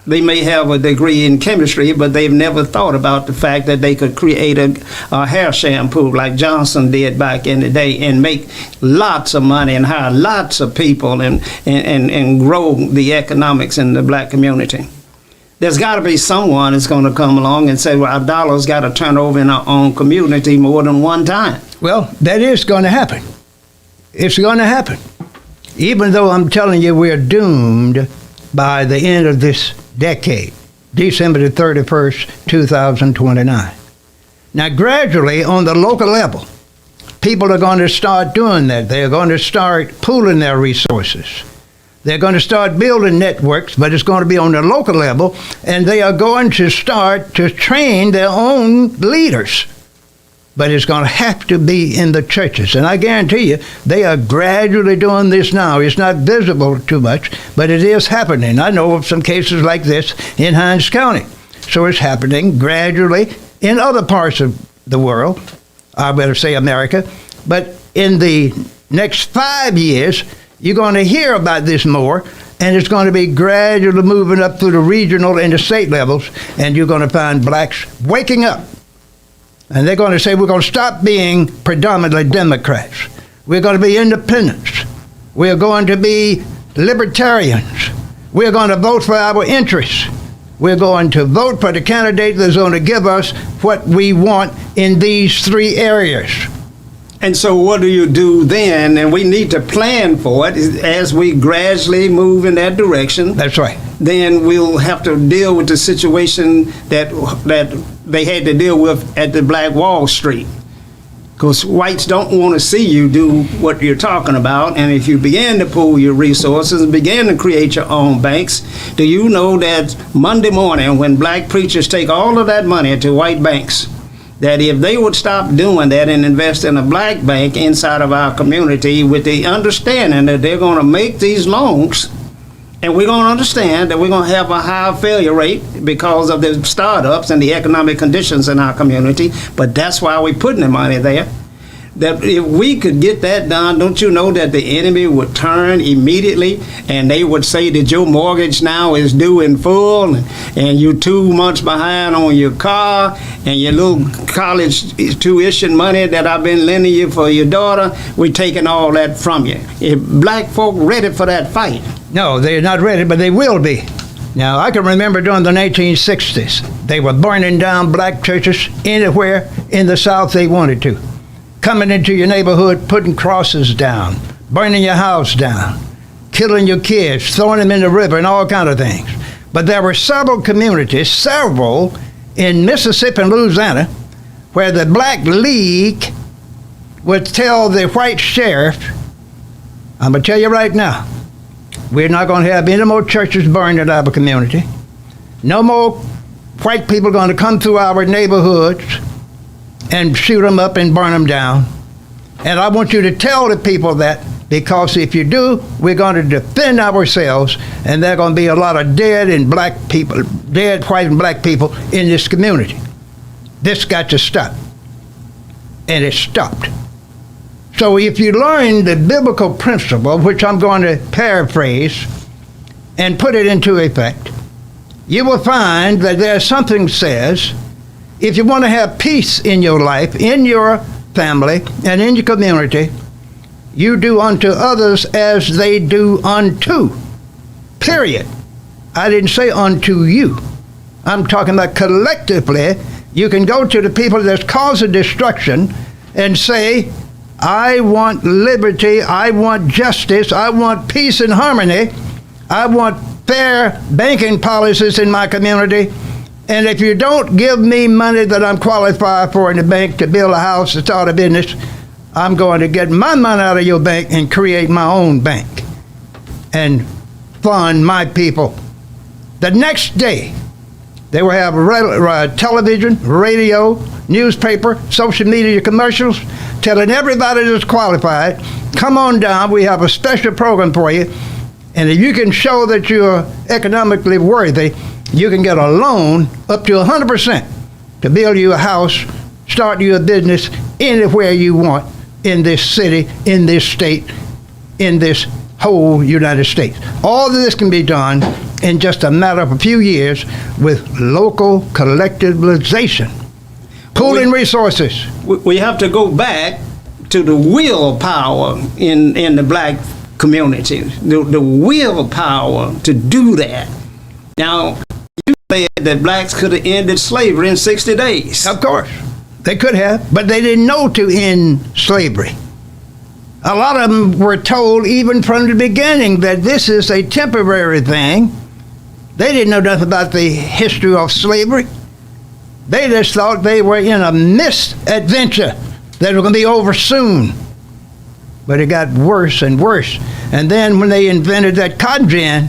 They may have a degree in chemistry, but they've never thought about the fact that they could create a hair shampoo like Johnson did back in the day and make lots of money and hire lots of people and grow the economics in the black community. There's got to be someone that's going to come along and say, well, our dollars got to turn over in our own community more than one time. Well, that is going to happen. It's going to happen. Even though I'm telling you we're doomed by the end of this decade, December the 31st, 2029. Now, gradually, on the local level, people are going to start doing that. They're going to start pooling their resources. They're going to start building networks, but it's going to be on the local level, and they are going to start to train their own leaders. but it's going to have to be in the churches. And I guarantee you, they are gradually doing this now. It's not visible too much, but it is happening. I know of some cases like this in Hinds County. So it's happening gradually in other parts of the world, I better say America. But in the next 5 years, you're going to hear about this more, and it's going to be gradually moving up through the regional and the state levels, and you're going to find blacks waking up. And they're going to say, we're going to stop being predominantly Democrats. We're going to be independents. We're going to be libertarians. We're going to vote for our interests. We're going to vote for the candidate that's going to give us what we want in these 3 areas. And so what do you do then? And we need to plan for it as we gradually move in that direction. That's right. Then we'll have to deal with the situation that they had to deal with at the Black Wall Street. Because whites don't want to see you do what you're talking about. And if you begin to pool your resources and begin to create your own banks, do you know that Monday morning when black preachers take all of that money to white banks, that if they would stop doing that and invest in a black bank inside of our community with the understanding that they're going to make these loans, and we're going to understand that we're going to have a high failure rate because of the startups and the economic conditions in our community, but that's why we're putting the money there. That if we could get that done, don't you know that the enemy would turn immediately and they would say that your mortgage now is due in full and you're 2 months behind on your car and your little college tuition money that I've been lending you for your daughter, we're taking all that from you. If black folk ready for that fight? No, they're not ready, but they will be. Now, I can remember during the 1960s, they were burning down black churches anywhere in the South they wanted to. Coming into your neighborhood, putting crosses down, burning your house down, killing your kids, throwing them in the river, and all kind of things. But there were several communities, several in Mississippi and Louisiana, where the Black League would tell the white sheriff, I'm going to tell you right now, we're not going to have any more churches burned in our community. No more white people going to come through our neighborhoods and shoot them up and burn them down. And I want you to tell the people that, because if you do, we're going to defend ourselves, and there are going to be a lot of dead white and black people in this community. This got to stop. And it stopped. So if you learn the biblical principle, which I'm going to paraphrase and put it into effect, you will find that there's something that says, if you want to have peace in your life, in your family, and in your community, you do unto others as they do unto. Period. I didn't say unto you. I'm talking about collectively. You can go to the people that's causing destruction and say, I want liberty, I want justice, I want peace and harmony, I want fair banking policies in my community. And if you don't give me money that I'm qualified for in the bank to build a house, to start a business, I'm going to get my money out of your bank and create my own bank and fund my people. The next day, they will have television, radio, newspaper, social media commercials telling everybody that's qualified, come on down, we have a special program for you. And if you can show that you're economically worthy, you can get a loan up to 100% to build you a house, start you a business anywhere you want in this city, in this state, in this whole United States. All of this can be done in just a matter of a few years with local collectivization, pooling resources. We have to go back to the willpower in the black community, the willpower to do that. Now, you said that blacks could have ended slavery in 60 days. Of course, they could have, but they didn't know to end slavery. A lot of them were told even from the beginning that this is a temporary thing. They didn't know nothing about the history of slavery. They just thought they were in a misadventure that was going to be over soon. But it got worse and worse. And then when they invented that cotton gin,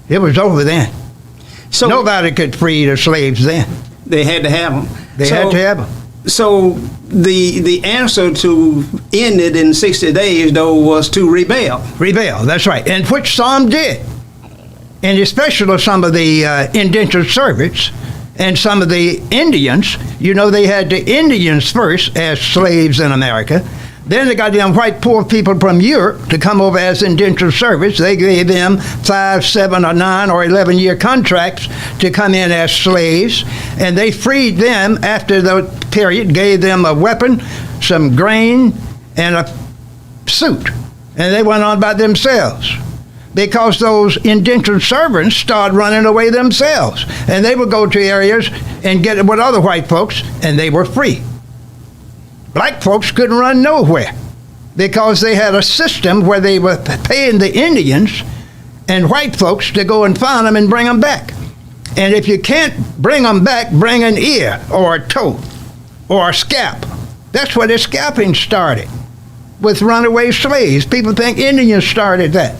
it was over then. So nobody could free the slaves then. They had to have them. They had to have them. So the answer to end it in 60 days, though, was to rebel. Rebel, that's right, and which some did. And especially some of the indentured servants and some of the Indians. You know, they had the Indians first as slaves in America. Then they got them white poor people from Europe to come over as indentured servants. They gave them 5, 7, or 9, or 11-year contracts to come in as slaves. And they freed them after the period, gave them a weapon, some grain, and a suit. And they went on by themselves, because those indentured servants started running away themselves. And they would go to areas and get with other white folks, and they were free. Black folks couldn't run nowhere because they had a system where they were paying the Indians and white folks to go and find them and bring them back. And if you can't bring them back, bring an ear or a toe or a scalp. That's where the scalping started, with runaway slaves. People think Indians started that.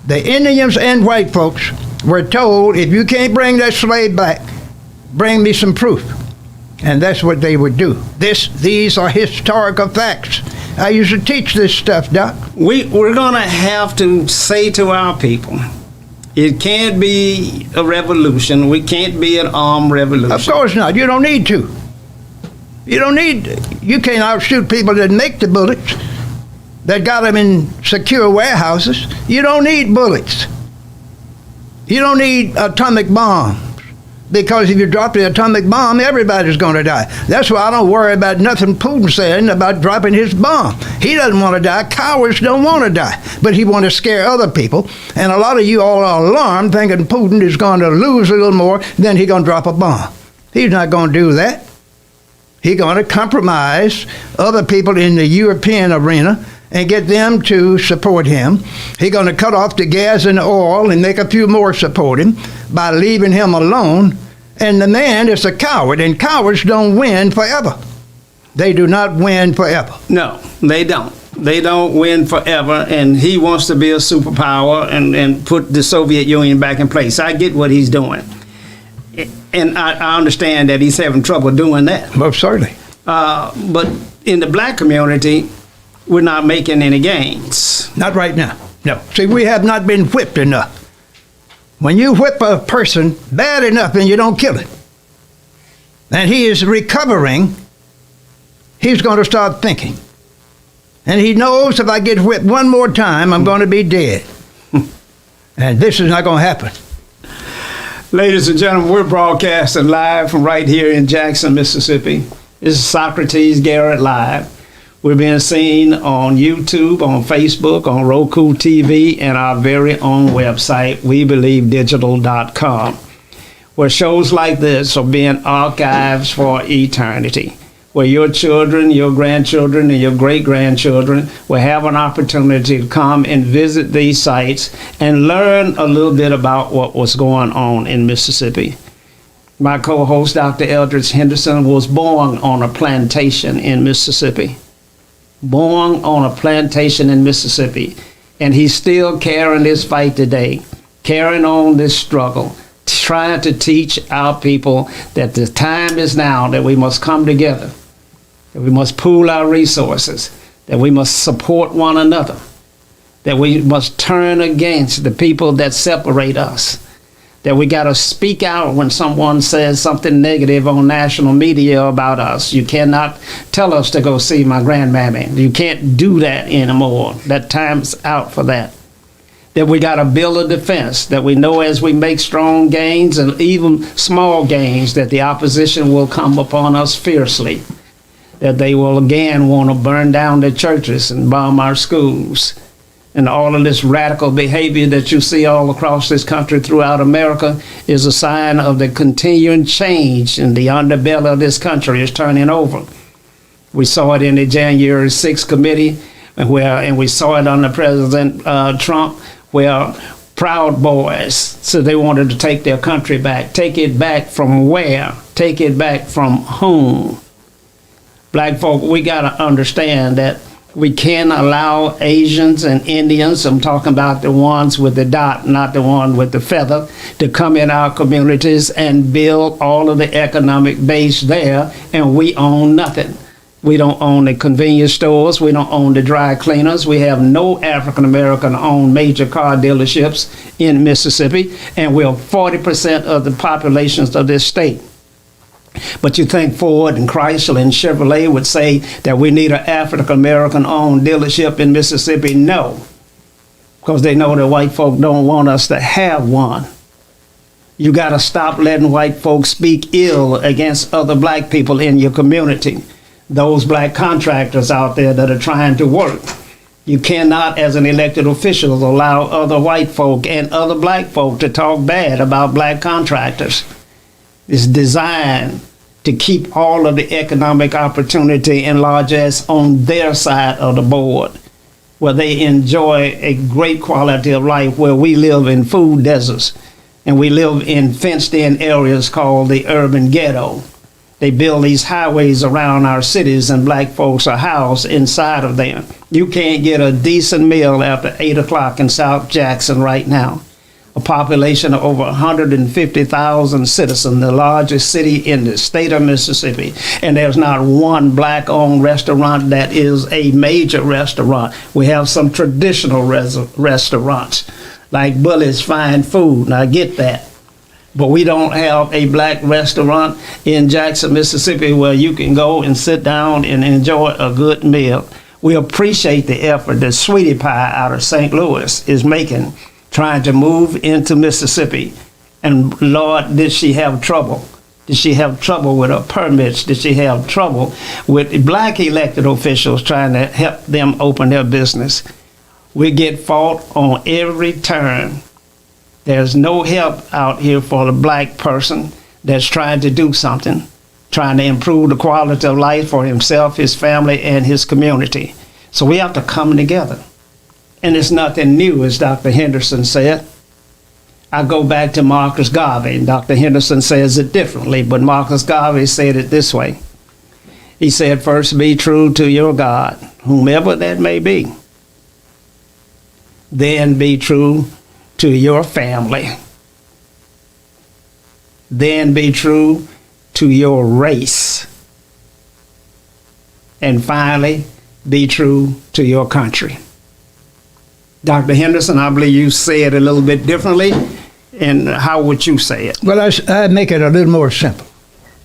The Indians and white folks were told, if you can't bring that slave back, bring me some proof. And that's what they would do. These are historical facts. I used to teach this stuff, Doc. We're going to have to say to our people, it can't be a revolution. We can't be an armed revolution. Of course not. You don't need to. You can't outshoot people that make the bullets, that got them in secure warehouses. You don't need bullets. You don't need atomic bombs. Because if you drop the atomic bomb, everybody's going to die. That's why I don't worry about nothing Putin's saying about dropping his bomb. He doesn't want to die. Cowards don't want to die. But he wants to scare other people. And a lot of you all are alarmed, thinking Putin is going to lose a little more, then he's going to drop a bomb. He's not going to do that. He's going to compromise other people in the European arena and get them to support him. He's going to cut off the gas and the oil and make a few more support him by leaving him alone. And the man is a coward, and cowards don't win forever. They do not win forever. No, they don't. They don't win forever, and he wants to be a superpower and put the Soviet Union back in place. I get what he's doing. And I understand that he's having trouble doing that. Most certainly. But in the black community, we're not making any gains. Not right now. No. See, we have not been whipped enough. When you whip a person bad enough and you don't kill it, and he is recovering, he's going to start thinking. And he knows if I get whipped one more time, I'm going to be dead. And this is not going to happen. Ladies and gentlemen, we're broadcasting live from right here in Jackson, Mississippi. This is Socrates Garrett Live. We're being seen on YouTube, on Facebook, on Roku TV, and our very own website, WeBelieveDigital.com, where shows like this are being archived for eternity, where your children, your grandchildren, and your great-grandchildren will have an opportunity to come and visit these sites and learn a little bit about what was going on in Mississippi. My co-host, Dr. Eldridge Henderson, was born on a plantation in Mississippi. Born on a plantation in Mississippi, and he's still carrying this fight today, carrying on this struggle, trying to teach our people that the time is now that we must come together, that we must pool our resources, that we must support one another, that we must turn against the people that separate us, that we got to speak out when someone says something negative on national media about us. You cannot tell us to go see my grandmammy. You can't do that anymore. That time's out for that. That we got to build a defense, that we know as we make strong gains and even small gains, that the opposition will come upon us fiercely, that they will again want to burn down the churches and bomb our schools. And all of this radical behavior that you see all across this country, throughout America, is a sign of the continuing change, and the underbelly of this country is turning over. We saw it in the January 6th committee, and we saw it under President Trump, where Proud Boys said they wanted to take their country back. Take it back from where? Take it back from whom? Black folk, we got to understand that We can't allow Asians and Indians, I'm talking about the ones with the dot, not the one with the feather, to come in our communities and build all of the economic base there, and we own nothing. We don't own the convenience stores. We don't own the dry cleaners. We have no African-American owned major car dealerships in Mississippi, and we're 40% of the populations of this state. But you think Ford and Chrysler and Chevrolet would say that we need an African-American owned dealership in Mississippi? No, because they know that white folk don't want us to have one. You got to stop letting white folks speak ill against other black people in your community. Those black contractors out there that are trying to work. You cannot, as an elected official, allow other white folk and other black folk to talk bad about black contractors. It's designed to keep all of the economic opportunity and largesse on their side of the board, where they enjoy a great quality of life, where we live in food deserts and we live in fenced-in areas called the urban ghetto. They build these highways around our cities, and black folks are housed inside of them. You can't get a decent meal after 8 o'clock in South Jackson right now. A population of over 150,000 citizens, the largest city in the state of Mississippi, and there's not one black-owned restaurant that is a major restaurant. We have some traditional restaurants, like Bully's Fine Food, and I get that. But we don't have a black restaurant in Jackson, Mississippi, where you can go and sit down and enjoy a good meal. We appreciate the effort that S4'E Pie out of St. Louis is making, trying to move into Mississippi. And Lord, did she have trouble? Did she have trouble with her permits? Did she have trouble with black elected officials trying to help them open their business? We get fought on every turn. There's no help out here for the black person that's trying to do something, trying to improve the quality of life for himself, his family, and his community. So we have to come together. And it's nothing new, as Dr. Henderson said. I go back to Marcus Garvey, and Dr. Henderson says it differently, but Marcus Garvey said it this way. He said, first be true to your God, whomever that may be. Then be true to your family. Then be true to your race. And finally, be true to your country. Dr. Henderson, I believe you say it a little bit differently, and how would you say it? Well, I make it a little more simple.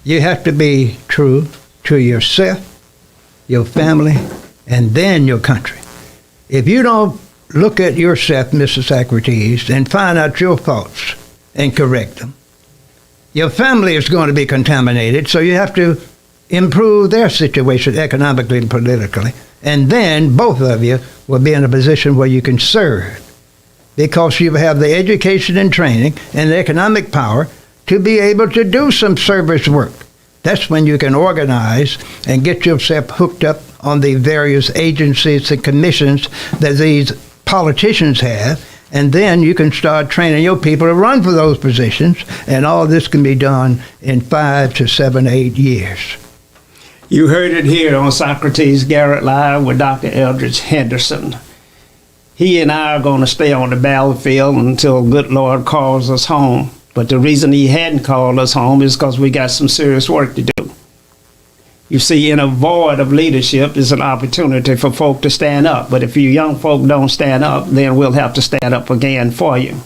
You have to be true to yourself, your family, and then your country. If you don't look at yourself, Mr. Socrates, and find out your faults and correct them, your family is going to be contaminated, so you have to improve their situation economically and politically. And then both of you will be in a position where you can serve, because you have the education and training and the economic power to be able to do some service work. That's when you can organize and get yourself hooked up on the various agencies and commissions that these politicians have, and then you can start training your people to run for those positions, and all this can be done in 5 to 7, 8 years. You heard it here on Socrates Garrett Live with Dr. Eldridge Henderson. He and I are going to stay on the battlefield until good Lord calls us home. But the reason he hadn't called us home is because we got some serious work to do. You see, in a void of leadership is an opportunity for folk to stand up. But if you young folk don't stand up, then we'll have to stand up again for you.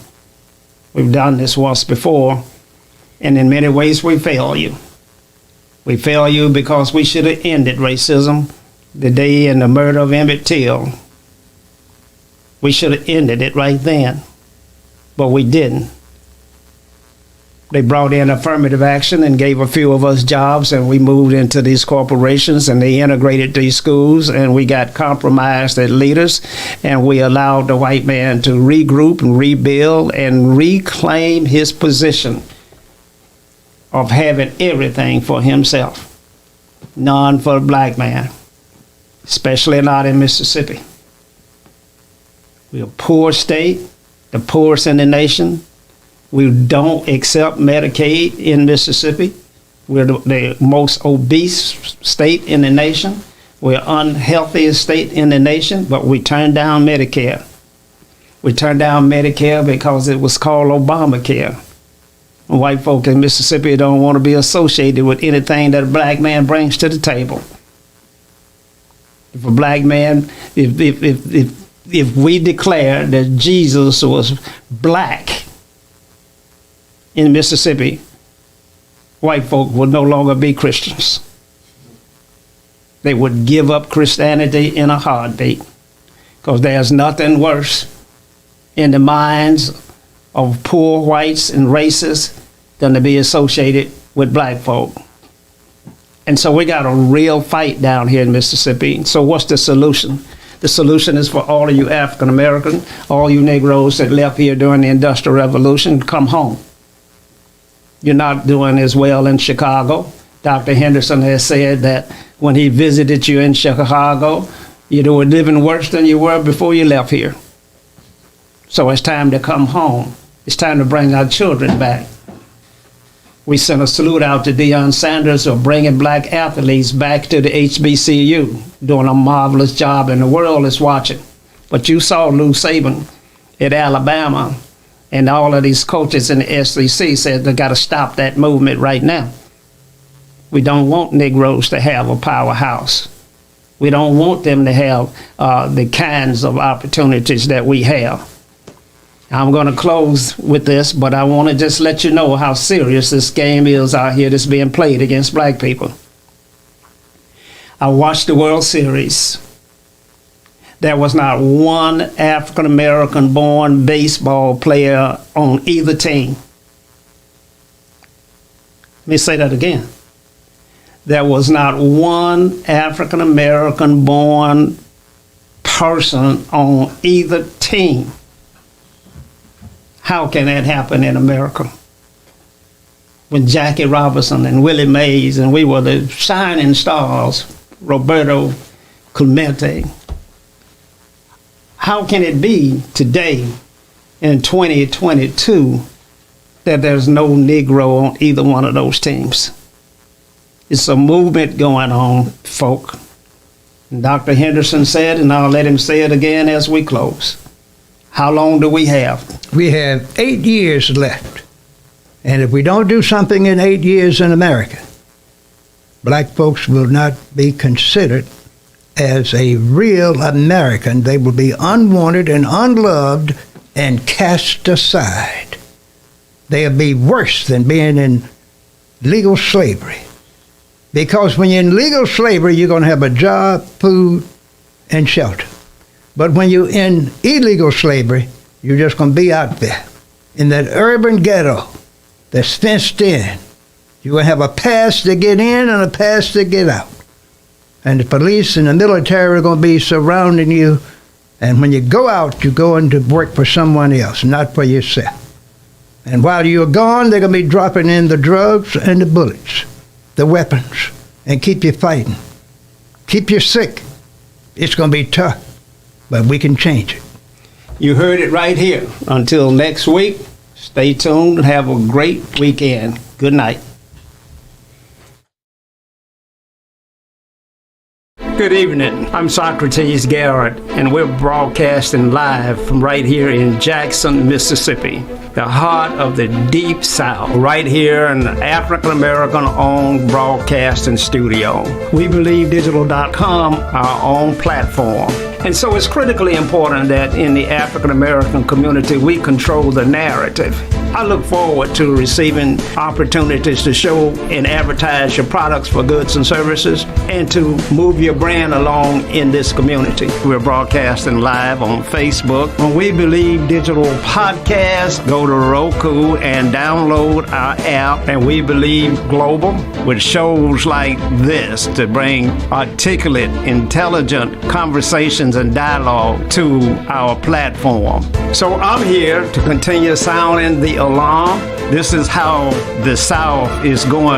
We've done this once before, and in many ways we fail you. We fail you because we should have ended racism the day in the murder of Emmett Till. We should have ended it right then, but we didn't. They brought in affirmative action and gave a few of us jobs, and we moved into these corporations, and they integrated these schools, and we got compromised as leaders, and we allowed the white man to regroup and rebuild and reclaim his position of having everything for himself, none for the black man, especially not in Mississippi. We're a poor state, the poorest in the nation. We don't accept Medicaid in Mississippi. We're the most obese state in the nation. We're unhealthiest state in the nation, but we turned down Medicare. We turned down Medicare because it was called Obamacare. White folk in Mississippi don't want to be associated with anything that a black man brings to the table. If a black man, if we declare that Jesus was black in Mississippi, white folk would no longer be Christians. They would give up Christianity in a heartbeat, because there's nothing worse in the minds of poor whites and racists than to be associated with black folk. And so we got a real fight down here in Mississippi. So what's the solution? The solution is for all of you African Americans, all you Negroes that left here during the Industrial Revolution, come home. You're not doing as well in Chicago. Dr. Henderson has said that when he visited you in Chicago, you were living worse than you were before you left here. So it's time to come home. It's time to bring our children back. We sent a salute out to Deion Sanders for bringing black athletes back to the HBCU, doing a marvelous job, and the world is watching. But you saw Lou Saban at Alabama, and all of these coaches in the SEC said they got to stop that movement right now. We don't want Negroes to have a powerhouse. We don't want them to have the kinds of opportunities that we have. I'm going to close with this, but I want to just let you know how serious this game is out here that's being played against black people. I watched the World Series. There was not one African-American born baseball player on either team. Let me say that again. There was not one African-American born person on either team. How can that happen in America? When Jackie Robinson and Willie Mays, and we were the shining stars, Roberto Clemente. How can it be today in 2022 that there's no Negro on either one of those teams? It's a movement going on, folk. And Dr. Henderson said, and I'll let him say it again as we close. How long do we have? We have 8 years left. And if we don't do something in 8 years in America, black folks will not be considered as a real American. They will be unwanted and unloved and cast aside. They'll be worse than being in legal slavery. Because when you're in legal slavery, you're going to have a job, food, and shelter. But when you're in illegal slavery, you're just going to be out there in that urban ghetto that's fenced in. You're going to have a pass to get in and a pass to get out. And the police and the military are going to be surrounding you. And when you go out, you're going to work for someone else, not for yourself. And while you're gone, they're going to be dropping in the drugs and the bullets, the weapons, and keep you fighting. Keep you sick. It's going to be tough, but we can change it. You heard it right here. Until next week, stay tuned and have a great weekend. Good night. Good evening. I'm Socrates Garrett, and we're broadcasting live from right here in Jackson, Mississippi, the heart of the Deep South, right here in the African-American-owned broadcasting studio. We believe digital.com, our own platform. And so it's critically important that in the African-American community, we control the narrative. I look forward to receiving opportunities to show and advertise your products for goods and services and to move your brand along in this community. We're broadcasting live on Facebook. When We Believe Digital Podcast, go to Roku and download our app, and We Believe Global, with shows like this to bring articulate, intelligent conversations and dialogue to our platform. So I'm here to continue sounding the alarm. This is how the South is going